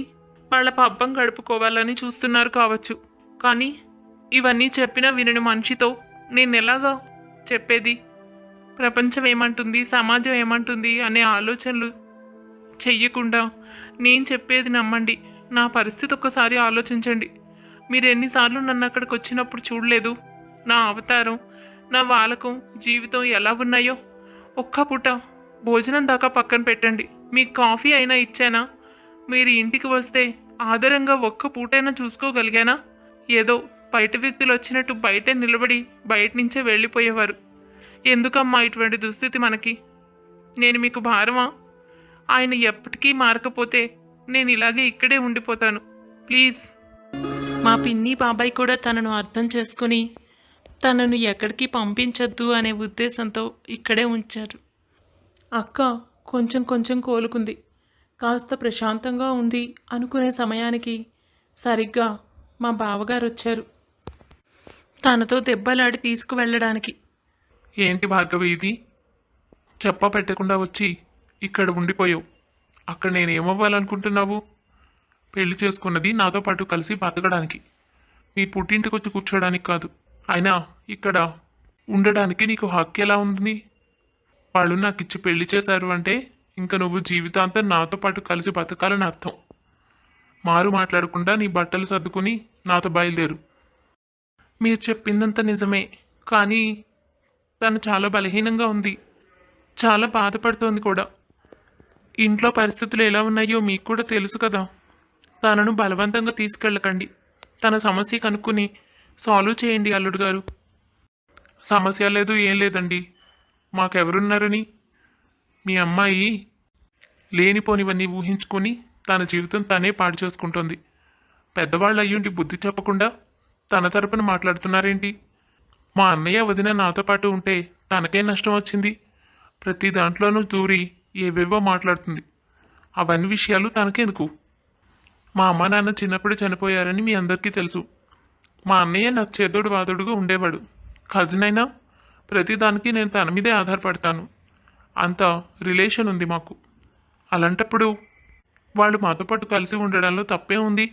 వాళ్ళ పబ్బం గడుపుకోవాలని చూస్తున్నారు కావచ్చు. కానీ ఇవన్నీ చెప్పినా వినని మనిషితో నేను ఎలాగా చెప్పేది? ప్రపంచం ఏమంటుంది, సమాజం ఏమంటుంది అనే ఆలోచనలు చెయ్యకుండా నేను చెప్పేది నమ్మండి. నా పరిస్థితి ఒక్కసారి ఆలోచించండి. మీరు ఎన్నిసార్లు నన్ను అక్కడికి వచ్చినప్పుడు చూడలేదు? నా అవతారం, నా వాలకం, జీవితం ఎలా ఉన్నాయో. ఒక్క పూట భోజనం దాకా పక్కన పెట్టండి, మీకు కాఫీ అయినా ఇచ్చానా? మీరు ఇంటికి వస్తే ఆదరంగా ఒక్క పూటైనా చూసుకోగలిగానా? ఏదో బయట వ్యక్తులు వచ్చినట్టు బయటే నిలబడి బయట నుంచే వెళ్ళిపోయేవారు. ఎందుకమ్మా ఇటువంటి దుస్థితి మనకి? నేను మీకు భారమా? ఆయన ఎప్పటికీ మారకపోతే నేను ఇలాగే ఇక్కడే ఉండిపోతాను. ప్లీజ్. మా పిన్ని బాబాయ్ కూడా తనను అర్థం చేసుకుని తనను ఎక్కడికి పంపించొద్దు అనే ఉద్దేశంతో ఇక్కడే ఉంచారు. అక్క కొంచెం కొంచెం కోలుకుంది, కాస్త ప్రశాంతంగా ఉంది అనుకునే సమయానికి సరిగ్గా మా బావగారు వచ్చారు, తనతో దెబ్బలాడి తీసుకువెళ్ళడానికి. ఏంటి భార్గవి ఇది? చెప్ప పెట్టకుండా వచ్చి ఇక్కడ ఉండిపోయావు. అక్కడ నేనేమవ్వాలనుకుంటున్నావు? పెళ్లి చేసుకున్నది నాతో పాటు కలిసి బతకడానికి, మీ పుట్టింటికి వచ్చి కూర్చోడానికి కాదు. అయినా ఇక్కడ ఉండడానికి నీకు హక్కు ఎలా ఉంది? వాళ్ళు నాకు ఇచ్చి పెళ్లి చేశారు అంటే ఇంకా నువ్వు జీవితాంతం నాతో పాటు కలిసి బతకాలని అర్థం. మారు మాట్లాడకుండా నీ బట్టలు సర్దుకుని నాతో బయలుదేరు. మీరు చెప్పిందంత నిజమే, కానీ తను చాలా బలహీనంగా ఉంది, చాలా బాధపడుతోంది కూడా. ఇంట్లో పరిస్థితులు ఎలా ఉన్నాయో మీకు కూడా తెలుసు కదా. తనను బలవంతంగా తీసుకెళ్ళకండి. తన సమస్య కనుక్కుని సాల్వ్ చేయండి అల్లుడు గారు. సమస్య లేదు, ఏం లేదండి. మాకెవరున్నారని? మీ అమ్మాయి లేనిపోనివన్నీ ఊహించుకొని తన జీవితం తనే పాడు చేసుకుంటుంది. పెద్దవాళ్ళు అయ్యుండి బుద్ధి చెప్పకుండా తన తరపున మాట్లాడుతున్నారేంటి? మా అన్నయ్య వదిన నాతో పాటు ఉంటే తనకే నష్టం వచ్చింది. ప్రతి దాంట్లోనూ దూరి ఏవేవో మాట్లాడుతుంది. అవన్నీ విషయాలు తనకెందుకు? మా అమ్మ నాన్న చిన్నప్పుడే చనిపోయారని మీ అందరికీ తెలుసు. మా అన్నయ్య నాకు చేదోడు వాదోడుగా ఉండేవాడు. కజిన్ అయినా ప్రతిదానికి నేను తన మీదే ఆధారపడతాను. అంత రిలేషన్ ఉంది మాకు. అలాంటప్పుడు వాళ్ళు మాతో పాటు కలిసి ఉండడంలో తప్పే ఉంది?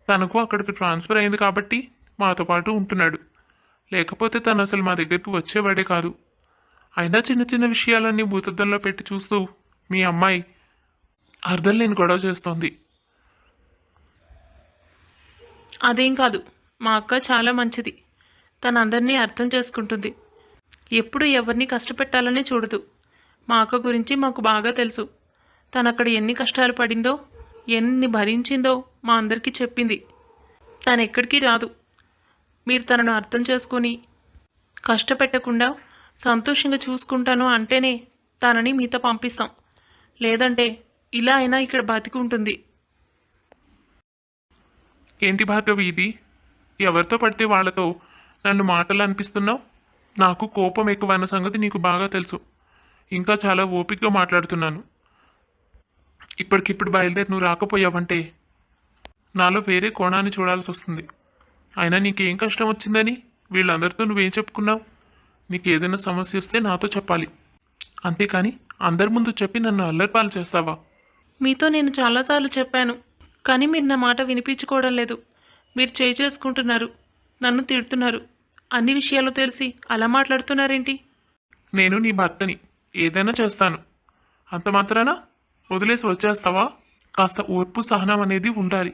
తనకు అక్కడికి ట్రాన్స్ఫర్ అయింది కాబట్టి మాతో పాటు ఉంటున్నాడు. లేకపోతే తను అసలు మా దగ్గరికి వచ్చేవాడే కాదు. అయినా చిన్న చిన్న విషయాలన్నీ భూతద్దంలో పెట్టి చూస్తూ మీ అమ్మాయి అర్థం లేని గొడవ చేస్తోంది. అదేం కాదు, మా అక్క చాలా మంచిది. తను అందరినీ అర్థం చేసుకుంటుంది. ఎప్పుడు ఎవరిని కష్టపెట్టాలని చూడదు. మా అక్క గురించి మాకు బాగా తెలుసు. తను అక్కడ ఎన్ని కష్టాలు పడిందో, ఎన్ని భరించిందో మా అందరికీ చెప్పింది. తను ఎక్కడికి రాదు. మీరు తనను అర్థం చేసుకొని కష్టపెట్టకుండా సంతోషంగా చూసుకుంటాను అంటేనే తనని మీతో పంపిస్తాం. లేదంటే ఇలా అయినా ఇక్కడ బతికి ఉంటుంది. ఏంటి భార్గవి ఇది? ఎవరితో పడితే వాళ్ళతో నన్ను మాటలు అనిపిస్తున్నావు? నాకు కోపం ఎక్కువైన సంగతి నీకు బాగా తెలుసు. ఇంకా చాలా ఓపికగా మాట్లాడుతున్నాను. ఇప్పటికిప్పుడు బయలుదేరి నువ్వు రాకపోయావంటే నాలో వేరే కోణాన్ని చూడాల్సి వస్తుంది. అయినా నీకేం కష్టం వచ్చిందని వీళ్ళందరితో నువ్వేం చెప్పుకున్నావు? నీకు ఏదైనా సమస్య వస్తే నాతో చెప్పాలి, అంతేకాని అందరి ముందు చెప్పి నన్ను అల్లరిపాలు చేస్తావా? మీతో నేను చాలాసార్లు చెప్పాను, కానీ మీరు నా మాట వినిపించుకోవడం లేదు. మీరు చేసుకుంటున్నారు, నన్ను తిడుతున్నారు. అన్ని విషయాలు తెలిసి అలా మాట్లాడుతున్నారేంటి? నేను నీ భర్తని, ఏదైనా చేస్తాను. అంత మాత్రాన వదిలేసి వచ్చేస్తావా? కాస్త ఓర్పు సహనం అనేది ఉండాలి.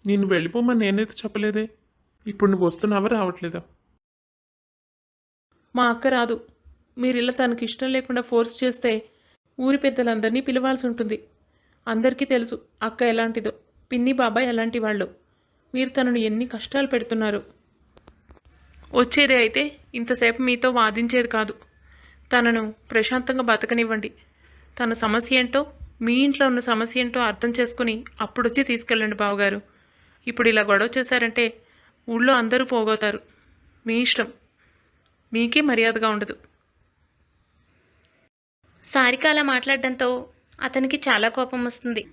నేను వెళ్ళిపోమని నేనైతే చెప్పలేదే. ఇప్పుడు నువ్వు వస్తున్నావా రావట్లేదా? మా అక్క రాదు. మీరు ఇలా తనకి ఇష్టం లేకుండా ఫోర్స్ చేస్తే ఊరి పెద్దలందరినీ పిలవాల్సి ఉంటుంది. అందరికీ తెలుసు అక్క ఎలాంటిదో, పిన్ని బాబాయ్ ఎలాంటి వాళ్ళు. మీరు తనను ఎన్ని కష్టాలు పెడుతున్నారు. వచ్చేదే అయితే ఇంతసేపు మీతో వాదించేది కాదు. తనను ప్రశాంతంగా బతకనివ్వండి. తన సమస్య ఏంటో, మీ ఇంట్లో ఉన్న సమస్య ఏంటో అర్థం చేసుకుని అప్పుడొచ్చి తీసుకెళ్ళండి బావగారు. ఇప్పుడు ఇలా గొడవ చేశారంటే ఊళ్ళో అందరూ పోగవుతారు. మీ ఇష్టం, మీకే మర్యాదగా ఉండదు. సారిక అలా మాట్లాడడంతో అతనికి చాలా కోపం వస్తుంది.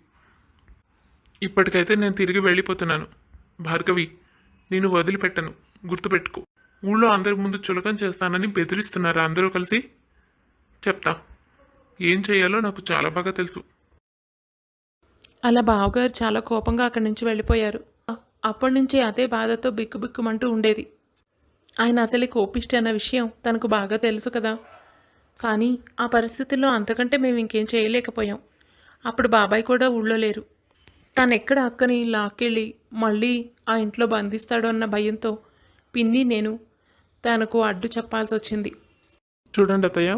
ఇప్పటికైతే నేను తిరిగి వెళ్ళిపోతున్నాను. భార్గవి, నేను వదిలిపెట్టను, గుర్తుపెట్టుకో. ఊళ్ళో అందరి ముందు చులకం చేస్తానని బెదిరిస్తున్నారా అందరూ కలిసి? చెప్తా, ఏం చేయాలో నాకు చాలా బాగా తెలుసు. అలా బావగారు చాలా కోపంగా అక్కడి నుంచి వెళ్ళిపోయారు. అప్పటి నుంచి అదే బాధతో బిక్కుబిక్కుమంటూ ఉండేది. ఆయన అసలే కోపిష్టి అన్న విషయం తనకు బాగా తెలుసు కదా. కానీ ఆ పరిస్థితుల్లో అంతకంటే మేము ఇంకేం చేయలేకపోయాం. అప్పుడు బాబాయ్ కూడా ఊళ్ళో లేరు. తను ఎక్కడ అక్కని లాక్కెళ్ళి మళ్ళీ ఆ ఇంట్లో బంధిస్తాడో అన్న భయంతో పిన్ని నేను తనకు అడ్డు చెప్పాల్సి వచ్చింది. చూడండి అత్తయ్య,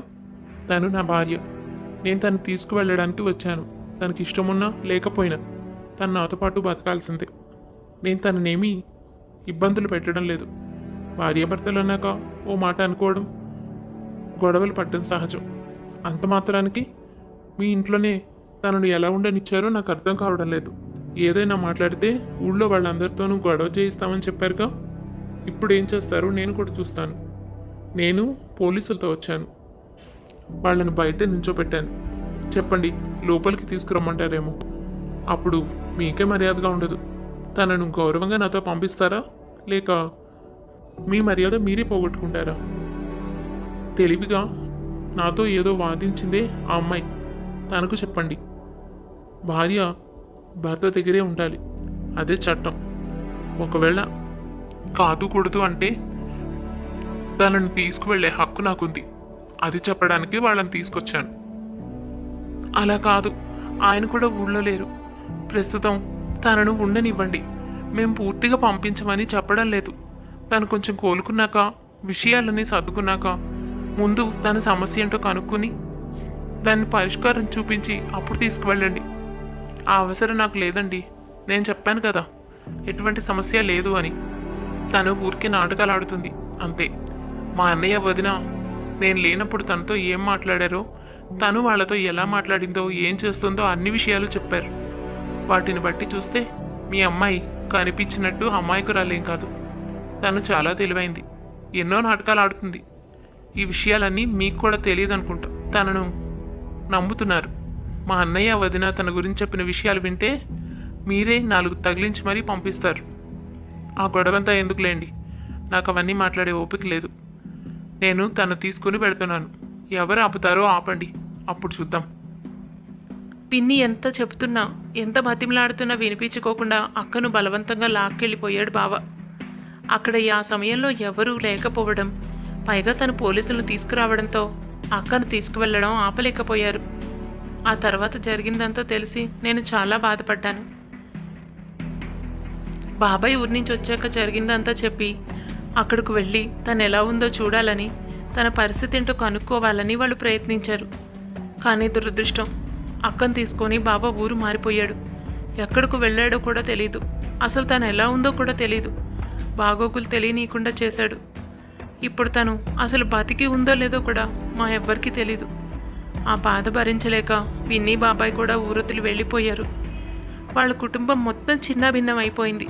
తను నా భార్య. నేను తను తీసుకువెళ్ళడానికి వచ్చాను. తనకి ఇష్టమున్నా లేకపోయినా తను నాతో పాటు బతకాల్సిందే. నేను తననేమీ ఇబ్బందులు పెట్టడం లేదు. భార్యాభర్తలు అన్నాక ఓ మాట అనుకోవడం, గొడవలు పడడం సహజం. అంత మాత్రానికి మీ ఇంట్లోనే తనను ఎలా ఉండనిచ్చారో నాకు అర్థం కావడం లేదు. ఏదైనా మాట్లాడితే ఊళ్ళో వాళ్ళందరితోనూ గొడవ చేయిస్తామని చెప్పారుగా. ఇప్పుడు ఏం చేస్తారో నేను కూడా చూస్తాను. నేను పోలీసులతో వచ్చాను. వాళ్ళని బయట నించోపెట్టాను. చెప్పండి, లోపలికి తీసుకురమ్మంటారేమో. అప్పుడు మీకే మర్యాదగా ఉండదు. తనను గౌరవంగా నాతో పంపిస్తారా, లేక మీ మర్యాద మీరే పోగొట్టుకుంటారా? తెలివిగా నాతో ఏదో వాదించిందే ఆ అమ్మాయి. తనకు చెప్పండి, భార్య భర్త దగ్గరే ఉండాలి. అదే చట్టం. ఒకవేళ కాదు కూడదు అంటే తనను తీసుకువెళ్ళే హక్కు నాకుంది. అది చెప్పడానికి వాళ్ళని తీసుకొచ్చాను. అలా కాదు, ఆయన కూడా ఊళ్ళో లేరు. ప్రస్తుతం తనను ఉండనివ్వండి. మేము పూర్తిగా పంపించమని చెప్పడం లేదు. తను కొంచెం కోలుకున్నాక, విషయాలన్నీ సర్దుకున్నాక, ముందు తన సమస్య ఏంటో కనుక్కొని దాన్ని పరిష్కారం చూపించి అప్పుడు తీసుకువెళ్ళండి. ఆ అవసరం నాకు లేదండి. నేను చెప్పాను కదా, ఎటువంటి సమస్య లేదు అని. తను ఊరికే నాటకాలు ఆడుతుంది అంతే. మా అన్నయ్య వదిన నేను లేనప్పుడు తనతో ఏం మాట్లాడారో, తను వాళ్ళతో ఎలా మాట్లాడిందో, ఏం చేస్తుందో అన్ని విషయాలు చెప్పారు. వాటిని బట్టి చూస్తే మీ అమ్మాయి కనిపించినట్టు అమ్మాయికురాలేం కాదు. తను చాలా తెలివైంది. ఎన్నో నాటకాలు ఆడుతుంది. ఈ విషయాలన్నీ మీకు కూడా తెలియదు అనుకుంటా. తనను నమ్ముతున్నారు. మా అన్నయ్య వదిన తన గురించి చెప్పిన విషయాలు వింటే మీరే 4 తగిలించి మరీ పంపిస్తారు. ఆ గొడవంతా ఎందుకులేండి, నాకు అవన్నీ మాట్లాడే ఓపిక లేదు. నేను తను తీసుకుని వెళ్తున్నాను. ఎవరు ఆపుతారో ఆపండి, అప్పుడు చూద్దాం. పిన్ని ఎంత చెబుతున్నా, ఎంత బతిమలాడుతున్నా వినిపించుకోకుండా అక్కను బలవంతంగా లాక్కెళ్ళిపోయాడు బావ. అక్కడ ఆ సమయంలో ఎవరూ లేకపోవడం, పైగా తను పోలీసులను తీసుకురావడంతో అక్కను తీసుకువెళ్ళడం ఆపలేకపోయారు. ఆ తర్వాత జరిగిందంతా తెలిసి నేను చాలా బాధపడ్డాను. బాబాయ్ ఊరి నుంచి వచ్చాక జరిగిందంతా చెప్పి అక్కడికి వెళ్ళి తను ఎలా ఉందో చూడాలని, తన పరిస్థితి ఏంటో కనుక్కోవాలని వాళ్ళు ప్రయత్నించారు. కానీ దురదృష్టం, అక్కను తీసుకొని బాబా ఊరు మారిపోయాడు. ఎక్కడికి వెళ్ళాడో కూడా తెలీదు. అసలు తను ఎలా ఉందో కూడా తెలీదు. బాగోగులు తెలియనీయకుండా చేశాడు. ఇప్పుడు తను అసలు బతికి ఉందో లేదో కూడా మా ఎవ్వరికీ తెలీదు. ఆ బాధ భరించలేక పిన్ని బాబాయ్ కూడా ఊరొదిలి వెళ్ళిపోయారు. వాళ్ళ కుటుంబం మొత్తం చిన్నాభిన్నం అయిపోయింది.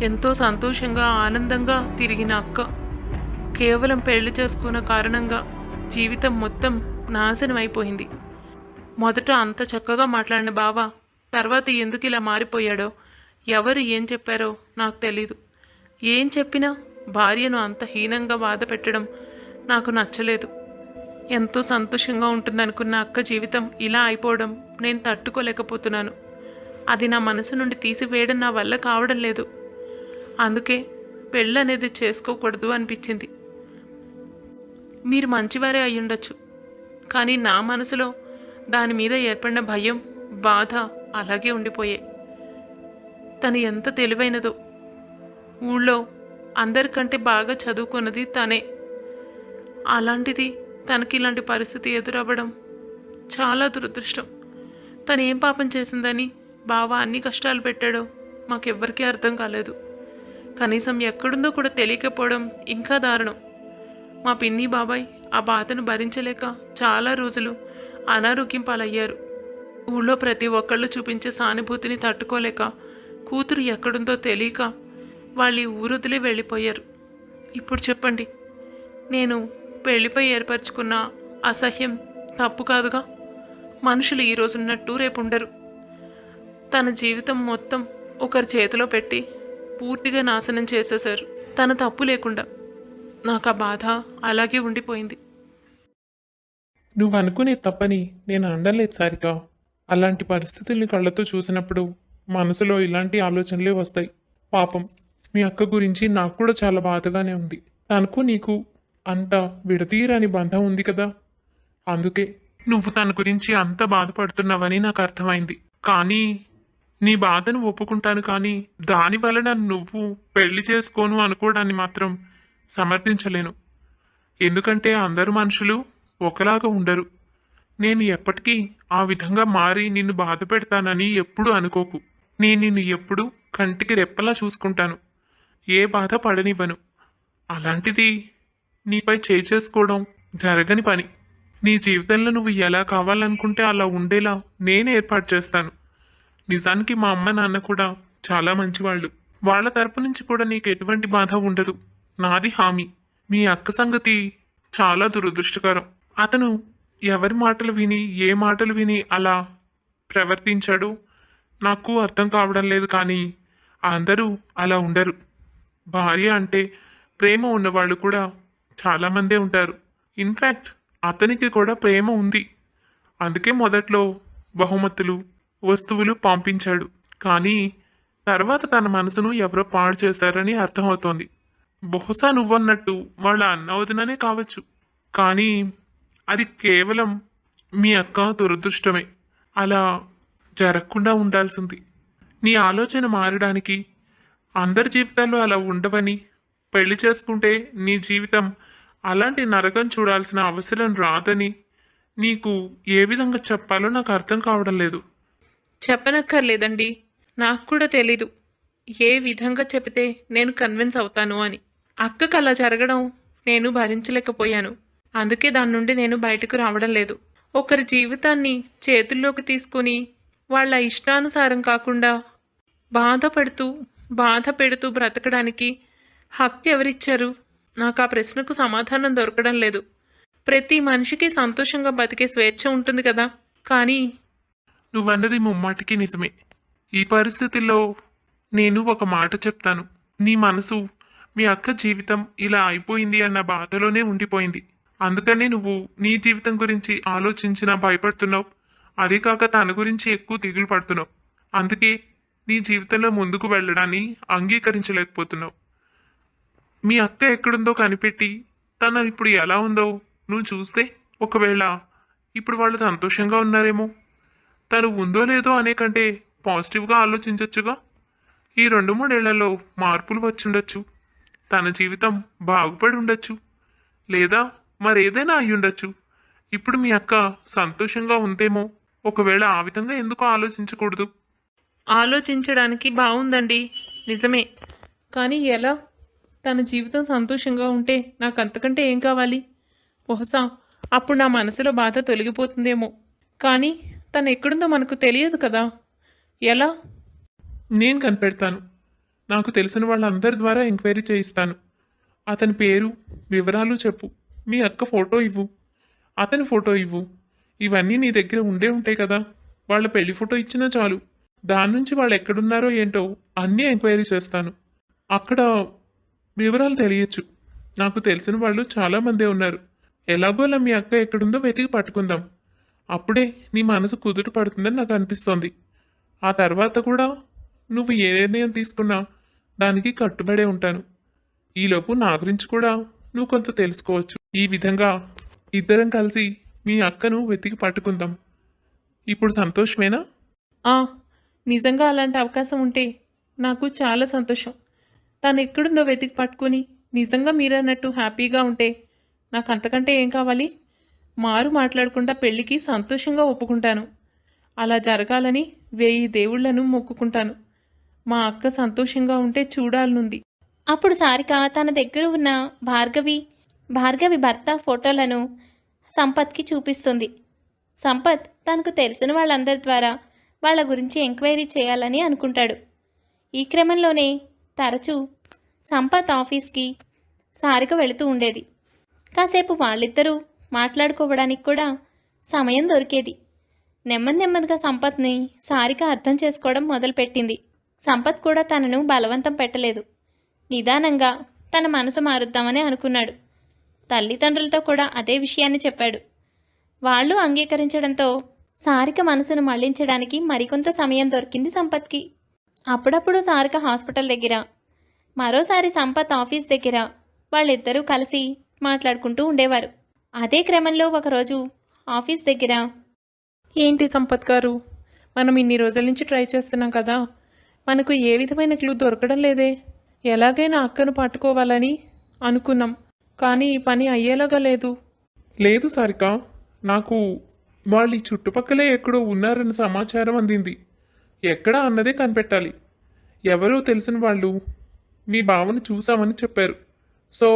ఎంతో సంతోషంగా ఆనందంగా తిరిగిన అక్క కేవలం పెళ్లి చేసుకున్న కారణంగా జీవితం మొత్తం నాశనం అయిపోయింది. మొదట అంత చక్కగా మాట్లాడిన బావ తర్వాత ఎందుకు ఇలా మారిపోయాడో, ఎవరు ఏం చెప్పారో నాకు తెలీదు. ఏం చెప్పినా భార్యను అంత హీనంగా బాధ పెట్టడం నాకు నచ్చలేదు. ఎంతో సంతోషంగా ఉంటుందనుకున్న అక్క జీవితం ఇలా అయిపోవడం నేను తట్టుకోలేకపోతున్నాను. అది నా మనసు నుండి తీసివేయడం నా వల్ల కావడం లేదు. అందుకే పెళ్ళనేది చేసుకోకూడదు అనిపించింది. మీరు మంచివారే అయ్యుండొచ్చు, కానీ నా మనసులో దాని మీద ఏర్పడిన భయం, బాధ అలాగే ఉండిపోయాయి. తను ఎంత తెలివైనదో, ఊళ్ళో అందరికంటే బాగా చదువుకున్నది తనే. అలాంటిది తనకి ఇలాంటి పరిస్థితి ఎదురవ్వడం చాలా దురదృష్టం. తను ఏం పాపం చేసిందని బావ అన్ని కష్టాలు పెట్టాడో మాకెవ్వరికీ అర్థం కాలేదు. కనీసం ఎక్కడుందో కూడా తెలియకపోవడం ఇంకా దారుణం. మా పిన్ని బాబాయ్ ఆ బాధను భరించలేక చాలా రోజులు అనారోగ్యం పాలయ్యారు. ఊళ్ళో ప్రతి ఒక్కళ్ళు చూపించే సానుభూతిని తట్టుకోలేక కూతురు ఎక్కడుందో తెలియక వాళ్ళు ఈ ఊరొదిలే వెళ్ళిపోయారు. ఇప్పుడు చెప్పండి, నేను పెళ్లిపై ఏర్పరచుకున్న అసహ్యం తప్పు కాదుగా. మనుషులు ఈ రోజున్నట్టు రేపు ఉండరు. తన జీవితం మొత్తం ఒకరి చేతిలో పెట్టి పూర్తిగా నాశనం చేసేశారు తన తప్పు లేకుండా. నాకు ఆ బాధ అలాగే ఉండిపోయింది. నువ్వు అనుకునే తప్పని నేను అనలేదు సారిక. అలాంటి పరిస్థితుల్ని కళ్ళతో చూసినప్పుడు మనసులో ఇలాంటి ఆలోచనలే వస్తాయి. పాపం మీ అక్క గురించి నాకు కూడా చాలా బాధగానే ఉంది. తనకు నీకు అంత విడతీయరాని బంధం ఉంది కదా, అందుకే నువ్వు తన గురించి అంత బాధపడుతున్నావని నాకు అర్థమైంది. కానీ నీ బాధను ఒప్పుకుంటాను, కానీ దాని వలన నువ్వు పెళ్లి చేసుకోను అనుకోవడాన్ని మాత్రం సమర్థించలేను. ఎందుకంటే అందరు మనుషులు ఒకలాగా ఉండరు. నేను ఎప్పటికీ ఆ విధంగా మారి నిన్ను బాధ పెడతానని ఎప్పుడు అనుకోకు. నేను నిన్ను ఎప్పుడు కంటికి రెప్పలా చూసుకుంటాను, ఏ బాధ పడనివ్వను. అలాంటిది నీపై చేయి చేసుకోవడం జరగని పని. నీ జీవితంలో నువ్వు ఎలా కావాలనుకుంటే అలా ఉండేలా నేను ఏర్పాటు చేస్తాను. నిజానికి మా అమ్మ నాన్న కూడా చాలా మంచివాళ్ళు. వాళ్ళ తరపు నుంచి కూడా నీకు ఎటువంటి బాధ ఉండదు, నాది హామీ. మీ అక్క సంగతి చాలా దురదృష్టకరం. అతను ఎవరి మాటలు విని ఏ మాటలు విని అలా ప్రవర్తించాడు నాకు అర్థం కావడం లేదు. కానీ అందరూ అలా ఉండరు. భార్య అంటే ప్రేమ ఉన్నవాళ్ళు కూడా చాలామందే ఉంటారు. ఇన్ఫ్యాక్ట్ అతనికి కూడా ప్రేమ ఉంది, అందుకే మొదట్లో బహుమతులు వస్తువులు పంపించాడు. కానీ తర్వాత తన మనసును ఎవరో పాడు చేశారని అర్థమవుతోంది. బహుశా నువ్వన్నట్టు వాళ్ళ అన్న వదిననే కావచ్చు, కానీ అది కేవలం మీ అక్క దురదృష్టమే. అలా జరగకుండా ఉండాల్సింది. నీ ఆలోచన మారడానికి, అందరి జీవితాల్లో అలా ఉండవని, పెళ్లి చేసుకుంటే నీ జీవితం అలాంటి నరకం చూడాల్సిన అవసరం రాదని నీకు ఏ విధంగా చెప్పాలో నాకు అర్థం కావడం లేదు. చెప్పనక్కర్లేదండి, నాకు కూడా తెలీదు ఏ విధంగా చెబితే నేను కన్విన్స్ అవుతాను అని. అక్కకు అలా జరగడం నేను భరించలేకపోయాను. అందుకే దాని నుండి నేను బయటకు రావడం లేదు. ఒకరి జీవితాన్ని చేతుల్లోకి తీసుకుని వాళ్ళ ఇష్టానుసారం కాకుండా బాధ పెడుతూ బ్రతకడానికి హక్కు ఎవరిచ్చారు? నాకు ఆ ప్రశ్నకు సమాధానం దొరకడం లేదు. ప్రతి మనిషికి సంతోషంగా బతికే స్వేచ్ఛ ఉంటుంది కదా. కానీ నువ్వన్నది ముమ్మాటికి నిజమే. ఈ పరిస్థితుల్లో నేను ఒక మాట చెప్తాను. నీ మనసు మీ అక్క జీవితం ఇలా అయిపోయింది అన్న బాధలోనే ఉండిపోయింది. అందుకనే నువ్వు నీ జీవితం గురించి ఆలోచించినా భయపడుతున్నావు. అదే కాక తన గురించి ఎక్కువ దిగులు పడుతున్నావు. అందుకే నీ జీవితంలో ముందుకు వెళ్ళడాన్ని అంగీకరించలేకపోతున్నావు. మీ అక్క ఎక్కడుందో కనిపెట్టి తను ఇప్పుడు ఎలా ఉందో నువ్వు చూస్తే, ఒకవేళ ఇప్పుడు వాళ్ళు సంతోషంగా ఉన్నారేమో. తను ఉందో లేదో అనే కంటే పాజిటివ్గా ఆలోచించవచ్చుగా. ఈ 2-3 ఏళ్లలో మార్పులు వచ్చుండొచ్చు. తన జీవితం బాగుపడి ఉండొచ్చు, లేదా మరేదైనా అయి ఉండొచ్చు. ఇప్పుడు మీ అక్క సంతోషంగా ఉందేమో. ఒకవేళ ఆ విధంగా ఎందుకు ఆలోచించకూడదు? ఆలోచించడానికి బాగుందండి, నిజమే. కానీ ఎలా? తన జీవితం సంతోషంగా ఉంటే నాకు అంతకంటే ఏం కావాలి? బహుశా అప్పుడు నా మనసులో బాధ తొలగిపోతుందేమో. కానీ తను ఎక్కడుందో మనకు తెలియదు కదా. ఎలా? నేను కనిపెడతాను. నాకు తెలిసిన వాళ్ళందరి ద్వారా ఎంక్వైరీ చేయిస్తాను. అతని పేరు వివరాలు చెప్పు. మీ అక్క ఫోటో ఇవ్వు, అతని ఫోటో ఇవ్వు. ఇవన్నీ నీ దగ్గర ఉండే ఉంటాయి కదా. వాళ్ళ పెళ్లి ఫోటో ఇచ్చినా చాలు. దాని నుంచి వాళ్ళు ఎక్కడున్నారో ఏంటో అన్నీ ఎంక్వైరీ చేస్తాను. అక్కడ వివరాలు తెలియచ్చు. నాకు తెలిసిన వాళ్ళు చాలామందే ఉన్నారు. ఎలాగోలా మీ అక్క ఎక్కడుందో వెతికి పట్టుకుందాం. అప్పుడే నీ మనసు కుదుట పడుతుందని నాకు అనిపిస్తోంది. ఆ తర్వాత కూడా నువ్వు ఏ నిర్ణయం తీసుకున్నా దానికి కట్టుబడే ఉంటాను. ఈలోపు నా గురించి కూడా నువ్వు కొంత తెలుసుకోవచ్చు. ఈ విధంగా ఇద్దరం కలిసి మీ అక్కను వెతికి పట్టుకుందాం. ఇప్పుడు సంతోషమేనా? నిజంగా అలాంటి అవకాశం ఉంటే నాకు చాలా సంతోషం. తను ఎక్కడుందో వెతికి పట్టుకుని నిజంగా మీరన్నట్టు హ్యాపీగా ఉంటే నాకు అంతకంటే ఏం కావాలి? మాట్లాడకుండా పెళ్ళికి సంతోషంగా ఒప్పుకుంటాను. అలా జరగాలని 1000 దేవుళ్లను మొక్కుకుంటాను. మా అక్క సంతోషంగా ఉంటే చూడాలనుంది. అప్పుడు సారిక తన దగ్గర ఉన్న భార్గవి భర్త ఫోటోలను సంపత్కి చూపిస్తుంది. సంపత్ తనకు తెలిసిన వాళ్ళందరి ద్వారా వాళ్ళ గురించి ఎంక్వైరీ చేయాలని అనుకుంటాడు. ఈ క్రమంలోనే తరచూ సంపత్ ఆఫీస్కి సారిక వెళుతూ ఉండేది. కాసేపు వాళ్ళిద్దరూ మాట్లాడుకోవడానికి కూడా సమయం దొరికేది. నెమ్మదిగా సంపత్ని సారిక అర్థం చేసుకోవడం మొదలుపెట్టింది. సంపత్ కూడా తనను బలవంతం పెట్టలేదు. నిదానంగా తన మనసు మారుద్దామని అనుకున్నాడు. తల్లిదండ్రులతో కూడా అదే విషయాన్ని చెప్పాడు. వాళ్ళు అంగీకరించడంతో సారిక మనసును మళ్లించడానికి మరికొంత సమయం దొరికింది సంపత్కి. అప్పుడప్పుడు సారిక హాస్పిటల్ దగ్గర, మరోసారి సంపత్ ఆఫీస్ దగ్గర వాళ్ళిద్దరూ కలిసి మాట్లాడుకుంటూ ఉండేవారు. అదే క్రమంలో ఒకరోజు ఆఫీస్ దగ్గర, ఏంటి సంపత్ గారు, మనం ఇన్ని రోజుల నుంచి ట్రై చేస్తున్నాం కదా, మనకు ఏ విధమైన క్లూ దొరకడం లేదే. ఎలాగైనా అక్కను పట్టుకోవాలని అనుకున్నాం, కానీ ఈ పని అయ్యేలాగా లేదు. లేదు సారిక, నాకు వాళ్ళు ఈ చుట్టుపక్కలే ఎక్కడో ఉన్నారన్న సమాచారం అందింది. ఎక్కడ అన్నదే కనిపెట్టాలి. ఎవరో తెలిసిన వాళ్ళు మీ బావను చూసామని చెప్పారు. సో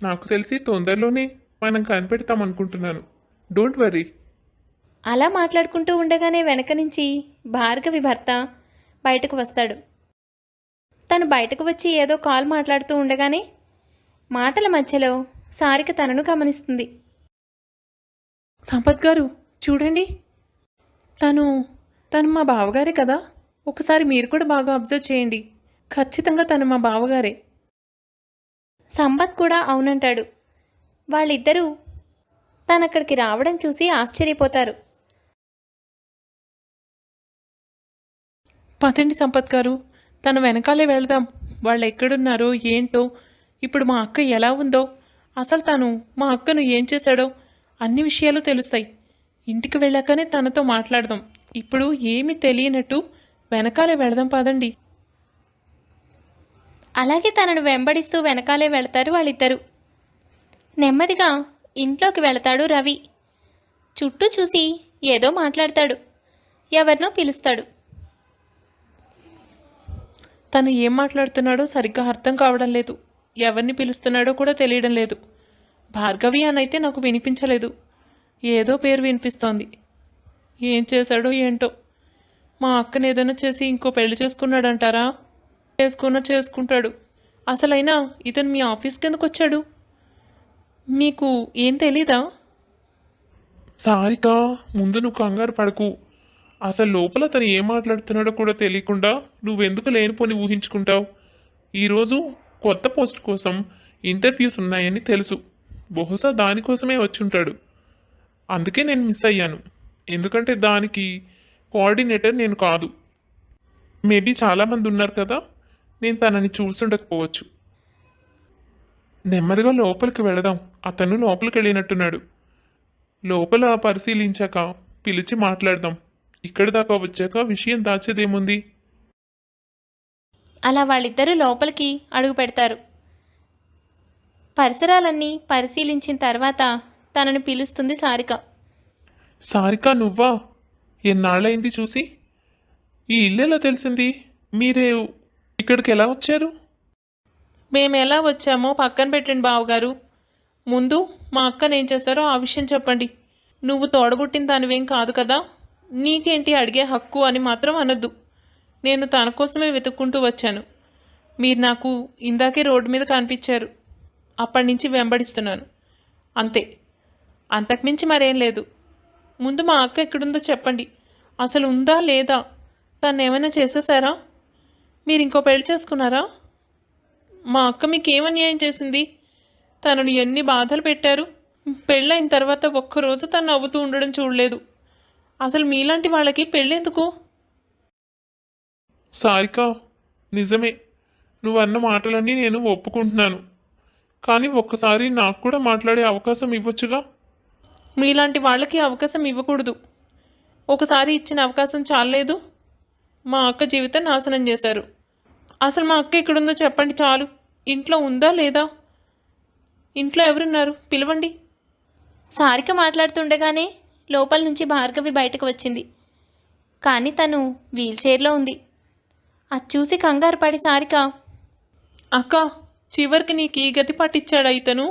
నాకు తెలిసి తొందరలోనే మనం కనిపెడతాం అనుకుంటున్నాను. Don't worry. అలా మాట్లాడుకుంటూ ఉండగానే వెనక నుంచి భార్గవి భర్త బయటకు వస్తాడు. తను బయటకు వచ్చి ఏదో కాల్ మాట్లాడుతూ ఉండగానే మాటల మధ్యలో సారిక తనను గమనిస్తుంది. సంపత్ గారు చూడండి, తను మా బావగారే కదా. ఒకసారి మీరు కూడా బాగా అబ్జర్వ్ చేయండి. ఖచ్చితంగా తను మా బావగారే. సంపత్ కూడా అవునంటాడు. వాళ్ళిద్దరూ తనక్కడికి రావడం చూసి ఆశ్చర్యపోతారు. పదండి సంపత్ గారు, తన వెనకాలే వెళదాం. వాళ్ళు ఎక్కడున్నారో ఏంటో, ఇప్పుడు మా అక్క ఎలా ఉందో, అసలు తను మా అక్కను ఏం చేశాడో అన్ని విషయాలు తెలుస్తాయి. ఇంటికి వెళ్ళాకనే తనతో మాట్లాడదాం. ఇప్పుడు ఏమీ తెలియనట్టు వెనకాలే వెళదాం పదండి. అలాగే తనను వెంబడిస్తూ వెనకాలే వెళతారు వాళ్ళిద్దరూ. నెమ్మదిగా ఇంట్లోకి వెళతాడు రవి. చుట్టూ చూసి ఏదో మాట్లాడతాడు. ఎవరినో పిలుస్తాడు. తను ఏం మాట్లాడుతున్నాడో సరిగ్గా అర్థం కావడం లేదు. ఎవరిని పిలుస్తున్నాడో కూడా తెలియడం లేదు. భార్గవి అనైతే నాకు వినిపించలేదు. ఏదో పేరు వినిపిస్తోంది. ఏం చేశాడో ఏంటో. మా అక్కని ఏదైనా చేసి ఇంకో పెళ్లి చేసుకున్నాడంటారా? చేసుకుంటాడు. అసలైనా ఇతను మీ ఆఫీస్కి ఎందుకు వచ్చాడు? మీకు ఏం తెలీదా? సారిక, ముందు నువ్వు కంగారు పడకు. అసలు లోపల తను ఏం మాట్లాడుతున్నాడో కూడా తెలియకుండా నువ్వెందుకు లేనిపోని ఊహించుకుంటావు? ఈరోజు కొత్త పోస్ట్ కోసం ఇంటర్వ్యూస్ ఉన్నాయని తెలుసు. బహుశా దానికోసమే వచ్చి ఉంటాడు. అందుకే నేను మిస్ అయ్యాను. ఎందుకంటే దానికి కోఆర్డినేటర్ నేను కాదు. మేబీ చాలామంది ఉన్నారు కదా, నేను తనని చూసుండకపోవచ్చు. నెమ్మదిగా లోపలికి వెళదాం. అతను లోపలికి వెళ్ళినట్టున్నాడు. లోపల పరిశీలించాక పిలిచి మాట్లాడదాం. ఇక్కడి దాకా వచ్చాక విషయం దాచేదేముంది? అలా వాళ్ళిద్దరూ లోపలికి అడుగు పెడతారు. పరిసరాలన్నీ పరిశీలించిన తర్వాత తనను పిలుస్తుంది సారిక. సారిక, నువ్వా? ఎన్నాళ్ళైంది చూసి. ఈ ఇల్లు ఎలా తెలిసింది? మీరే ఇక్కడికి ఎలా వచ్చారు? మేము ఎలా వచ్చామో పక్కన పెట్టండి బావగారు. ముందు మా అక్కను ఏం చేశారో ఆ విషయం చెప్పండి. నువ్వు తోడబుట్టిన దానివేం కాదు కదా, నీకేంటి అడిగే హక్కు అని మాత్రం అనొద్దు. నేను తన కోసమే వెతుక్కుంటూ వచ్చాను. మీరు నాకు ఇందాకే రోడ్డు మీద కనిపించారు. అప్పటి నుంచి వెంబడిస్తున్నాను అంతే. అంతకుమించి మరేం లేదు. ముందు మా అక్క ఎక్కడుందో చెప్పండి. అసలు ఉందా లేదా? తను ఏమైనా చేసేసారా? మీరు ఇంకో పెళ్లి చేసుకున్నారా? మా అక్క మీకు ఏమన్యాయం చేసింది? తనను ఎన్ని బాధలు పెట్టారు. పెళ్ళైన తర్వాత ఒక్కరోజు తను నవ్వుతూ ఉండడం చూడలేదు. అసలు మీలాంటి వాళ్ళకి పెళ్ళెందుకు? సారిక, నిజమే. నువ్వన్న మాటలన్నీ నేను ఒప్పుకుంటున్నాను. కానీ ఒక్కసారి నాకు కూడా మాట్లాడే అవకాశం ఇవ్వచ్చుగా? మీలాంటి వాళ్ళకి అవకాశం ఇవ్వకూడదు. ఒకసారి ఇచ్చిన అవకాశం చాలలేదు. మా అక్క జీవితం నాశనం చేశారు. అసలు మా అక్క ఎక్కడుందో చెప్పండి చాలు. ఇంట్లో ఉందా లేదా? ఇంట్లో ఎవరున్నారు? పిలవండి. సారిక మాట్లాడుతుండగానే లోపల నుంచి భార్గవి బయటకు వచ్చింది. కానీ తను వీల్చైర్లో ఉంది. అది చూసి కంగారు పడి సారిక, అక్క, చివరికి నీకు ఈ గతి పట్టించాడా ఇతను?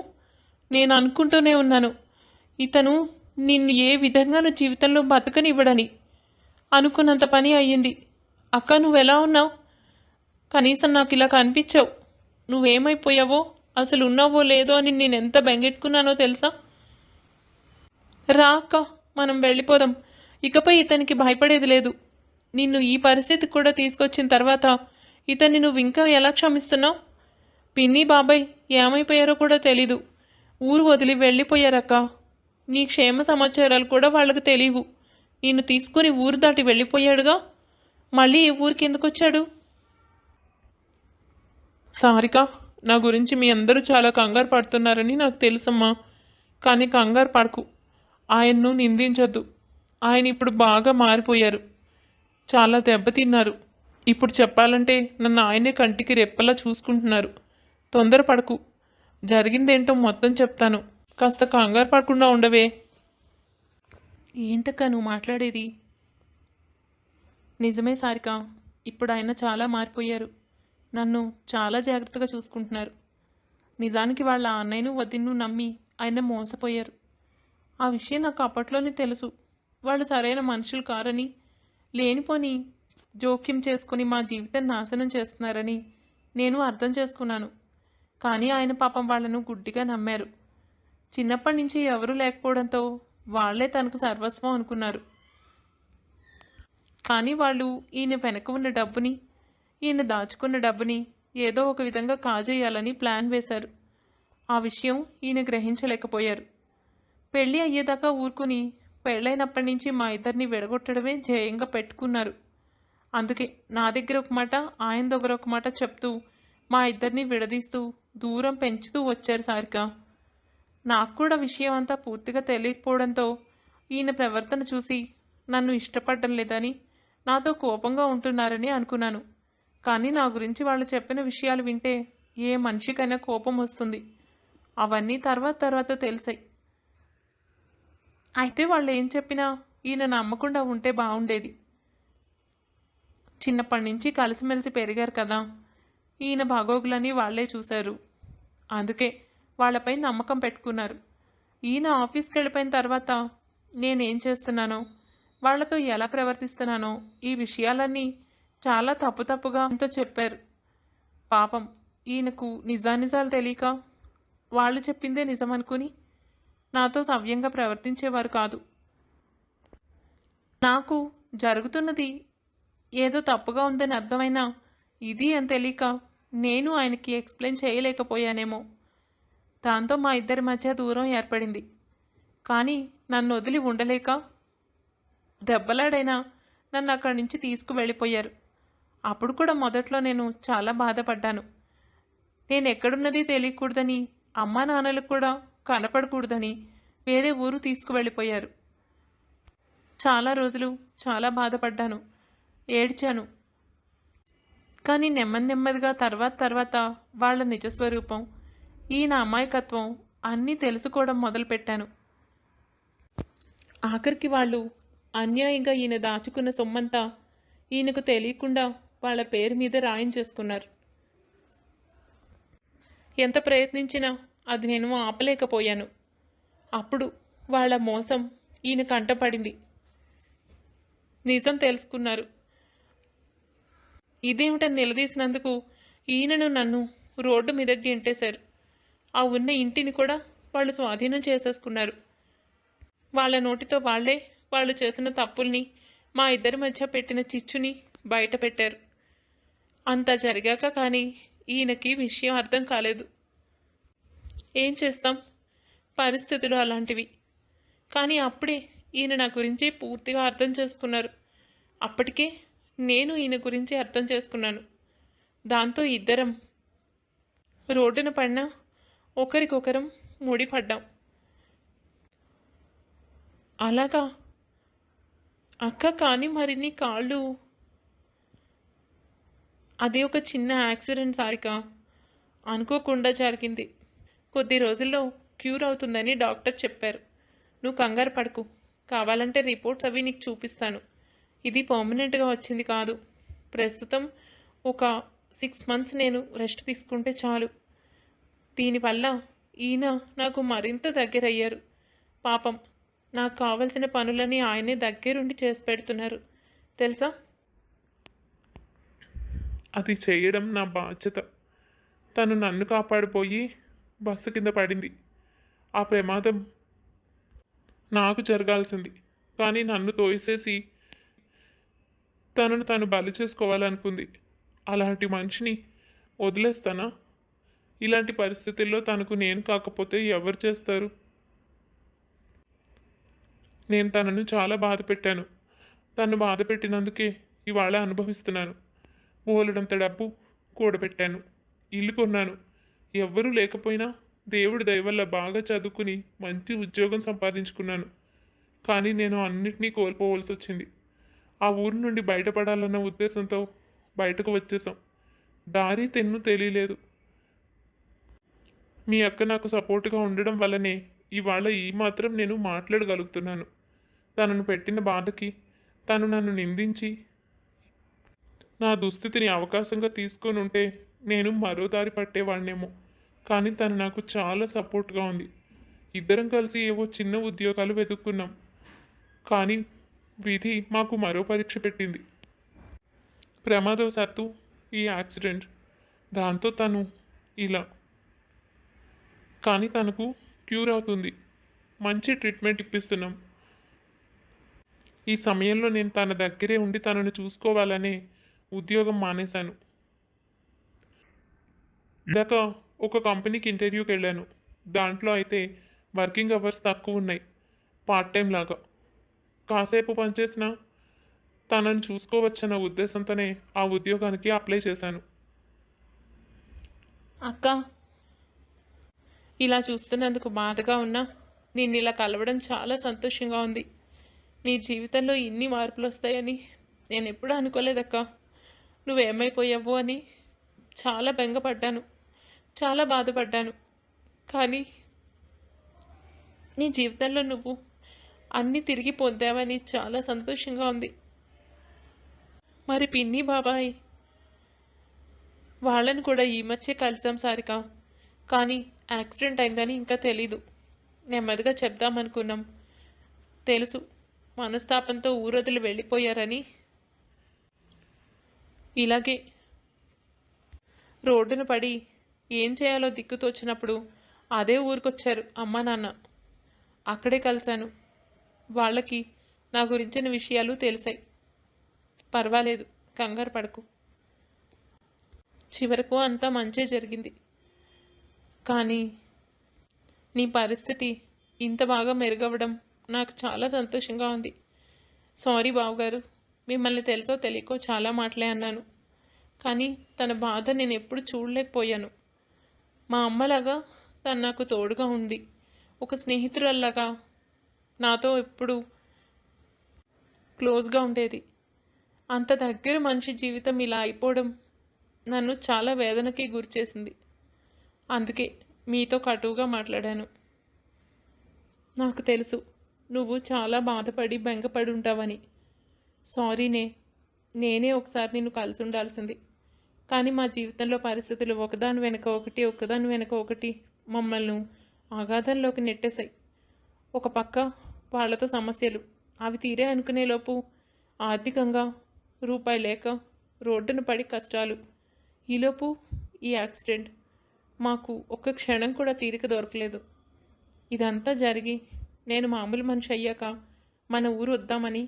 నేను అనుకుంటూనే ఉన్నాను, ఇతను నిన్ను ఏ విధంగానూ జీవితంలో బతకనివ్వడని. అనుకున్నంత పని అయ్యింది. అక్క, నువ్వెలా ఉన్నావు? కనీసం నాకు ఇలా కనిపించావు. నువ్వేమైపోయావో, అసలు ఉన్నావో లేదో అని నేను ఎంత బెంగెట్టుకున్నానో తెలుసా? రా అక్క, మనం వెళ్ళిపోదాం. ఇకపై ఇతనికి భయపడేది లేదు. నిన్ను ఈ పరిస్థితికి కూడా తీసుకొచ్చిన తర్వాత ఇతన్ని నువ్వు ఇంకా ఎలా క్షమిస్తున్నావు? పిన్ని బాబాయ్ ఏమైపోయారో కూడా తెలీదు. ఊరు వదిలి వెళ్ళిపోయారక్క. నీ క్షేమ సమాచారాలు కూడా వాళ్ళకు తెలియవు. ఈయన తీసుకుని ఊరు దాటి వెళ్ళిపోయాడుగా, మళ్ళీ ఈ ఊరికి ఎందుకు వచ్చాడు? సారిక, నా గురించి మీ అందరూ చాలా కంగారు పడుతున్నారని నాకు తెలుసమ్మా. కానీ కంగారు పడకు, ఆయన్ను నిందించొద్దు. ఆయన ఇప్పుడు బాగా మారిపోయారు, చాలా దెబ్బతిన్నారు. ఇప్పుడు చెప్పాలంటే నన్ను ఆయనే కంటికి రెప్పలా చూసుకుంటున్నారు. తొందరపడకు, జరిగిందేంటో మొత్తం చెప్తాను. కాస్త కంగారు పడకుండా ఉండవే. ఏంటక్క నువ్వు మాట్లాడేది? నిజమే సారిక, ఇప్పుడు ఆయన చాలా మారిపోయారు. నన్ను చాలా జాగ్రత్తగా చూసుకుంటున్నారు. నిజానికి వాళ్ళ అన్నయ్యను వదిన్ను నమ్మి ఆయన మోసపోయారు. ఆ విషయం నాకు అప్పట్లోనే తెలుసు. వాళ్ళు సరైన మనుషులు కారని, లేనిపోని జోక్యం చేసుకుని మా జీవితం నాశనం చేస్తున్నారని నేను అర్థం చేసుకున్నాను. కానీ ఆయన పాపం వాళ్ళను గుడ్డిగా నమ్మారు. చిన్నప్పటి నుంచి ఎవరూ లేకపోవడంతో వాళ్లే తనకు సర్వస్వం అనుకున్నారు. కానీ వాళ్ళు ఈయన వెనక ఉన్న డబ్బుని, ఈయన దాచుకున్న డబ్బుని ఏదో ఒక విధంగా కాజేయాలని ప్లాన్ వేశారు. ఆ విషయం ఈయన గ్రహించలేకపోయారు. పెళ్ళి అయ్యేదాకా ఊరుకుని పెళ్ళైనప్పటి నుంచి మా ఇద్దరిని విడగొట్టడమే ధ్యేయంగా పెట్టుకున్నారు. అందుకే నా దగ్గర ఒక మాట, ఆయన దగ్గర ఒక మాట చెప్తూ మా ఇద్దరిని విడదీస్తూ దూరం పెంచుతూ వచ్చారు సారిక. నాకు కూడా విషయం అంతా పూర్తిగా తెలియకపోవడంతో ఈయన ప్రవర్తన చూసి నన్ను ఇష్టపడడం లేదని, నాతో కోపంగా ఉంటున్నారని అనుకున్నాను. కానీ నా గురించి వాళ్ళు చెప్పిన విషయాలు వింటే ఏ మనిషికైనా కోపం వస్తుంది. అవన్నీ తర్వాత తెలిసాయి. అయితే వాళ్ళు ఏం చెప్పినా ఈయన నమ్మకుండా ఉంటే బాగుండేది. చిన్నప్పటి నుంచి కలిసిమెలిసి పెరిగారు కదా, ఈయన బాగోగులని వాళ్లే చూశారు. అందుకే వాళ్ళపై నమ్మకం పెట్టుకున్నారు. ఈయన ఆఫీస్కి వెళ్ళిపోయిన తర్వాత నేనేం చేస్తున్నానో, వాళ్లతో ఎలా ప్రవర్తిస్తున్నానో ఈ విషయాలన్నీ చాలా తప్పుగా అంతా చెప్పారు. పాపం ఈయనకు నిజానిజాలు తెలియక వాళ్ళు చెప్పిందే నిజమనుకుని నాతో సవ్యంగా ప్రవర్తించేవారు కాదు. నాకు జరుగుతున్నది ఏదో తప్పుగా ఉందని అర్థమైనా ఇది అని తెలియక నేను ఆయనకి ఎక్స్ప్లెయిన్ చేయలేకపోయానేమో. దాంతో మా ఇద్దరి మధ్య దూరం ఏర్పడింది. కానీ నన్ను వదిలి ఉండలేక దెబ్బలాడైనా నన్ను అక్కడి నుంచి తీసుకువెళ్ళిపోయారు. అప్పుడు కూడా మొదట్లో నేను చాలా బాధపడ్డాను. నేను ఎక్కడున్నది తెలియకూడదని, అమ్మా నాన్నలకు కూడా కనపడకూడదని వేరే ఊరు తీసుకువెళ్ళిపోయారు. చాలా రోజులు చాలా బాధపడ్డాను, ఏడ్చాను. కానీ నెమ్మదిగా తర్వాత వాళ్ళ నిజస్వరూపం, ఈయన అమాయకత్వం అన్నీ తెలుసుకోవడం మొదలుపెట్టాను. ఆఖరికి వాళ్ళు అన్యాయంగా ఈయన దాచుకున్న సొమ్మంతా ఈయనకు తెలియకుండా వాళ్ళ పేరు మీద రాయించేసుకున్నారు. ఎంత ప్రయత్నించినా అది నేను ఆపలేకపోయాను. అప్పుడు వాళ్ళ మోసం ఈయన కంటపడింది. నిజం తెలుసుకున్నారు. ఇదేమిటని నిలదీసినందుకు ఈయనను నన్ను రోడ్డు మీదకి గెంటేశారు. ఆ ఉన్న ఇంటిని కూడా వాళ్ళు స్వాధీనం చేసేసుకున్నారు. వాళ్ళ నోటితో వాళ్ళే వాళ్ళు చేసిన తప్పుల్ని, మా ఇద్దరి మధ్య పెట్టిన చిచ్చుని బయట పెట్టారు. అంతా జరిగాక కానీ ఈయనకి విషయం అర్థం కాలేదు. ఏం చేస్తాం, పరిస్థితులు అలాంటివి. కానీ అప్పుడే ఈయన నా గురించి పూర్తిగా అర్థం చేసుకున్నారు. అప్పటికే నేను ఈయన గురించి అర్థం చేసుకున్నాను. దాంతో ఇద్దరం రోడ్డున పడినా ఒకరికొకరం ముడిపడ్డాం. అలాగా అక్క. కానీ మరి నీ కాళ్ళు? అది ఒక చిన్న యాక్సిడెంట్ సారిక, అనుకోకుండా జరిగింది. కొద్ది రోజుల్లో క్యూర్ అవుతుందని డాక్టర్ చెప్పారు. నువ్వు కంగారు పడకు, కావాలంటే రిపోర్ట్స్ అవి నీకు చూపిస్తాను. ఇది పర్మనెంట్గా వచ్చింది కాదు. ప్రస్తుతం ఒక 6 months నేను రెస్ట్ తీసుకుంటే చాలు. దీనివల్ల ఈయన నాకు మరింత దగ్గరయ్యారు. పాపం నాకు కావలసిన పనులని ఆయనే దగ్గరుండి చేసి పెడుతున్నారు తెలుసా. అది చేయడం నా బాధ్యత. తను నన్ను కాపాడిపోయి బస్సు కింద పడింది. ఆ ప్రమాదం నాకు జరగాల్సింది, కానీ నన్ను తోసేసి తనను తను బలి చేసుకోవాలనుకుంది. అలాంటి మనిషిని వదిలేస్తానా? ఇలాంటి పరిస్థితుల్లో తనకు నేను కాకపోతే ఎవరు చేస్తారు? నేను తనను చాలా బాధ పెట్టాను. తను బాధ పెట్టినందుకే ఇవాళ అనుభవిస్తున్నాను. బోలెడంత డబ్బు కూడబెట్టాను, ఇల్లు కొన్నాను. ఎవ్వరూ లేకపోయినా దేవుడి దయ వల్ల బాగా చదువుకుని మంచి ఉద్యోగం సంపాదించుకున్నాను. కానీ నేను అన్నిటినీ కోల్పోవలసి వచ్చింది. ఆ ఊరు నుండి బయటపడాలన్న ఉద్దేశంతో బయటకు వచ్చేసాం. దారి తెన్ను తెలియలేదు. మీ అక్క నాకు సపోర్టుగా ఉండడం వల్లనే ఇవాళ ఈ మాత్రం నేను మాట్లాడగలుగుతున్నాను. తనను పెట్టిన బాధకి తను నన్ను నిందించి నా దుస్థితిని అవకాశంగా తీసుకొని ఉంటే నేను మరో దారి పట్టేవాడినేమో. కానీ తను నాకు చాలా సపోర్ట్గా ఉంది. ఇద్దరం కలిసి ఏవో చిన్న ఉద్యోగాలు వెతుక్కున్నాం. కానీ విధి మాకు మరో పరీక్ష పెట్టింది. ప్రమాదవశాత్తు ఈ యాక్సిడెంట్. దాంతో తను ఇలా. కానీ తనకు క్యూర్ అవుతుంది. మంచి ట్రీట్మెంట్ ఇప్పిస్తున్నాం. ఈ సమయంలో నేను తన దగ్గరే ఉండి తనను చూసుకోవాలనే ఉద్యోగం మానేశాను. ఇందాక ఒక కంపెనీకి ఇంటర్వ్యూకి వెళ్ళాను. దాంట్లో అయితే వర్కింగ్ అవర్స్ తక్కువ ఉన్నాయి, పార్ట్ టైం లాగా. కాసేపు పనిచేసినా తనను చూసుకోవచ్చన్న ఉద్దేశంతోనే ఆ ఉద్యోగానికి అప్లై చేశాను. అక్క, ఇలా చూస్తున్నందుకు బాధగా ఉన్నా నిన్ను ఇలా కలవడం చాలా సంతోషంగా ఉంది. నీ జీవితంలో ఇన్ని మార్పులు వస్తాయని నేను ఎప్పుడూ అనుకోలేదక్క. నువ్వేమైపోయావు అని చాలా బెంగపడ్డాను, చాలా బాధపడ్డాను. కానీ నీ జీవితంలో నువ్వు అన్నీ తిరిగి పొందావని చాలా సంతోషంగా ఉంది. మరి పిన్ని బాబాయ్ వాళ్ళని కూడా ఈ మధ్య కలిసాం సారిక. కానీ యాక్సిడెంట్ అయిందని ఇంకా తెలీదు. నెమ్మదిగా చెప్దామనుకున్నాం. తెలుసు మనస్తాపంతో ఊరొదిలి వెళ్ళిపోయారని. ఇలాగే రోడ్డున పడి ఏం చేయాలో దిక్కుతోచినప్పుడు అదే ఊరికొచ్చారు అమ్మ నాన్న. అక్కడే కలిశాను. వాళ్ళకి నా గురించిన విషయాలు తెలిసాయి. పర్వాలేదు, కంగారు పడకు. చివరకు అంతా మంచే జరిగింది. కానీ నీ పరిస్థితి ఇంత బాగా మెరుగవడం నాకు చాలా సంతోషంగా ఉంది. సారీ బావగారు, మిమ్మల్ని తెలుసో తెలియకో చాలా మాటలే అన్నాను. కానీ తన బాధ నేను ఎప్పుడు చూడలేకపోయాను. మా అమ్మలాగా తను నాకు తోడుగా ఉంది. ఒక స్నేహితురాల్లాగా నాతో ఎప్పుడు క్లోజ్గా ఉండేది. అంత దగ్గర మనిషి జీవితం ఇలా అయిపోవడం నన్ను చాలా వేదనకి గురిచేసింది. అందుకే మీతో కటువుగా మాట్లాడాను. నాకు తెలుసు నువ్వు చాలా బాధపడి బెంగపడి ఉంటావని. సారీనే, నేనే ఒకసారి నిన్ను కలిసి ఉండాల్సింది. కానీ మా జీవితంలో పరిస్థితులు ఒకదాని వెనక ఒకటి మమ్మల్ని అగాధంలోకి నెట్టేశాయి. ఒక పక్క వాళ్ళతో సమస్యలు, అవి తీరే అనుకునేలోపు ఆర్థికంగా రూపాయి లేక రోడ్డున పడి కష్టాలు. ఈలోపు ఈ యాక్సిడెంట్. మాకు ఒక్క క్షణం కూడా తీరిక దొరకలేదు. ఇదంతా జరిగి నేను మామూలు మనిషి అయ్యాక మన ఊరు వద్దామని,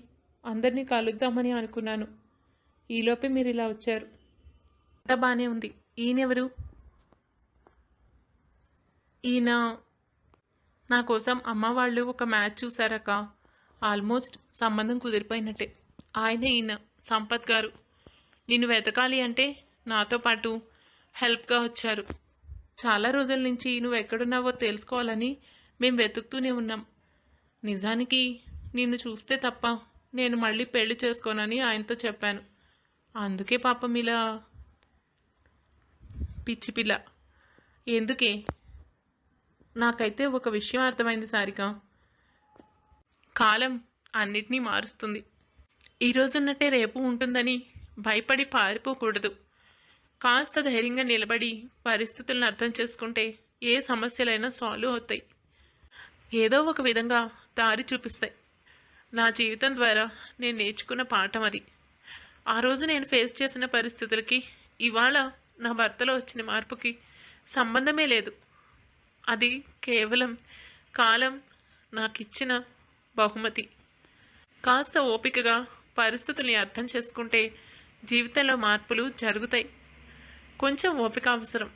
అందరినీ కలుద్దామని అనుకున్నాను. ఈలోపే మీరు ఇలా వచ్చారు. అంతా బాగానే ఉంది. ఈయనెవరు? ఈయన నా కోసం అమ్మ వాళ్ళు ఒక మ్యాచ్ చూసారక్క. ఆల్మోస్ట్ సంబంధం కుదిరిపోయినట్టే. ఈయన సంపత్ గారు. నిన్ను వెతకాలి అంటే నాతో పాటు హెల్ప్గా వచ్చారు. చాలా రోజుల నుంచి నువ్వు ఎక్కడున్నావో తెలుసుకోవాలని మేము వెతుకుతూనే ఉన్నాం. నిజానికి నిన్ను చూస్తే తప్ప నేను మళ్ళీ పెళ్లి చేసుకోనని ఆయనతో చెప్పాను. అందుకే పాపం ఇలా పిచ్చి పిల్ల. ఎందుకే? నాకైతే ఒక విషయం అర్థమైంది సారిక. కాలం అన్నిటినీ మారుస్తుంది. ఈరోజున్నట్టే రేపు ఉంటుందని భయపడి పారిపోకూడదు. కాస్త ధైర్యంగా నిలబడి పరిస్థితులను అర్థం చేసుకుంటే ఏ సమస్యలైనా సాల్వ్ అవుతాయి. ఏదో ఒక విధంగా దారి చూపిస్తాయి. నా జీవితం ద్వారా నేను నేర్చుకున్న పాఠం అది. ఆ రోజు నేను ఫేస్ చేసిన పరిస్థితులకి ఇవాళ నా భర్తలో వచ్చిన మార్పుకి సంబంధమే లేదు. అది కేవలం కాలం నాకిచ్చిన బహుమతి. కాస్త ఓపికగా పరిస్థితుల్ని అర్థం చేసుకుంటే జీవితంలో మార్పులు జరుగుతాయి. కొంచెం ఓపిక అవసరం,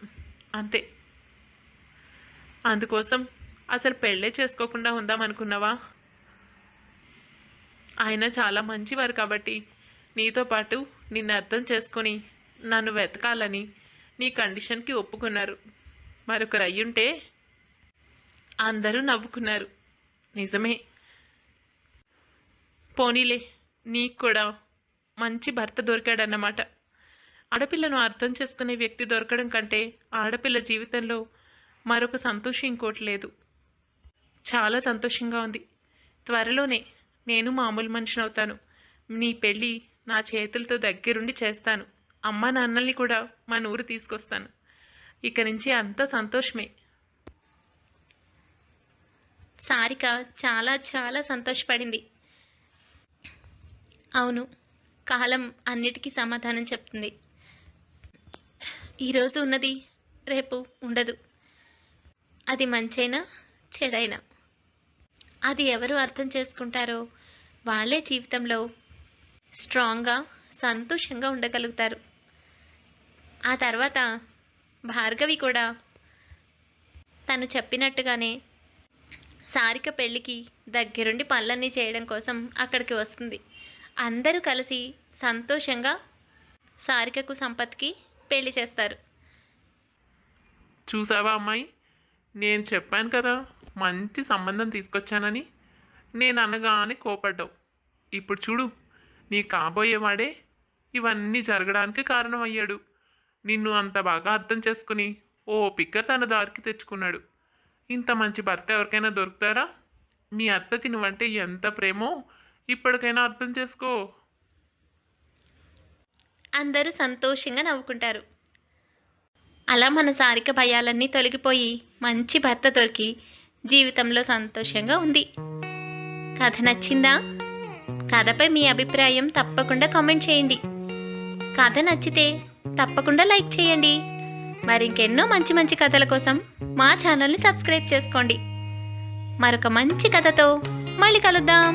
అంతే. అందుకోసం అసలు పెళ్ళే చేసుకోకుండా ఉందామనుకున్నావా? ఆయన చాలా మంచివారు కాబట్టి నీతో పాటు నిన్ను అర్థం చేసుకొని నన్ను వెతకాలని నీ కండిషన్కి ఒప్పుకున్నారు. మరొకరు అయ్యుంటే అందరూ నవ్వుకున్నారు. నిజమే. పోనీలే, నీకు కూడా మంచి భర్త దొరికాడన్నమాట. ఆడపిల్లను అర్థం చేసుకునే వ్యక్తి దొరకడం కంటే ఆడపిల్ల జీవితంలో మరొక సంతోషం ఇంకోటి లేదు. చాలా సంతోషంగా ఉంది. త్వరలోనే నేను మామూలు మనిషిని అవుతాను. నీ పెళ్ళి నా చేతులతో దగ్గరుండి చేస్తాను. అమ్మ నాన్నల్ని కూడా మన ఊరు తీసుకొస్తాను. ఇక నుంచి అంతా సంతోషమే. సారిక చాలా చాలా సంతోషపడింది. అవును, కాలం అన్నిటికీ సమాధానం చెప్తుంది. ఈరోజు ఉన్నది రేపు ఉండదు. అది మంచైనా చెడైనా అది ఎవరు అర్థం చేసుకుంటారో వాళ్ళే జీవితంలో స్ట్రాంగ్గా సంతోషంగా ఉండగలుగుతారు. ఆ తర్వాత భార్గవి కూడా తను చెప్పినట్టుగానే సారిక పెళ్ళికి దగ్గరుండి పనులన్నీ చేయడం కోసం అక్కడికి వస్తుంది. అందరూ కలిసి సంతోషంగా సారికకు సంపత్కి పెళ్లి చేస్తారు. చూసావా అమ్మాయి, నేను చెప్పాను కదా మంచి సంబంధం తీసుకొచ్చానని. నేను అనగానే కోపడ్డావు. ఇప్పుడు చూడు, నీ కాబోయేవాడే ఇవన్నీ జరగడానికి కారణమయ్యాడు. నిన్ను అంత బాగా అర్థం చేసుకుని ఓపిక తన దారికి తెచ్చుకున్నాడు. ఇంత మంచి భర్త ఎవరికైనా దొరుకుతారా? మీ అత్తకి నువ్వంటే ఎంత ప్రేమో ఇప్పటికైనా అర్థం చేసుకో. అందరూ సంతోషంగా నవ్వుకుంటారు. అలా మన సారిక భయాలన్నీ తొలగిపోయి మంచి భర్త దొరికి జీవితంలో సంతోషంగా ఉంది. కథ నచ్చిందా? కథపై మీ అభిప్రాయం తప్పకుండా కామెంట్ చేయండి. కథ నచ్చితే తప్పకుండా లైక్ చేయండి. మరి ఇంకెన్నో మంచి మంచి కథల కోసం మా ఛానల్ని సబ్స్క్రైబ్ చేసుకోండి. మరొక మంచి కథతో మళ్ళీ కలుద్దాం.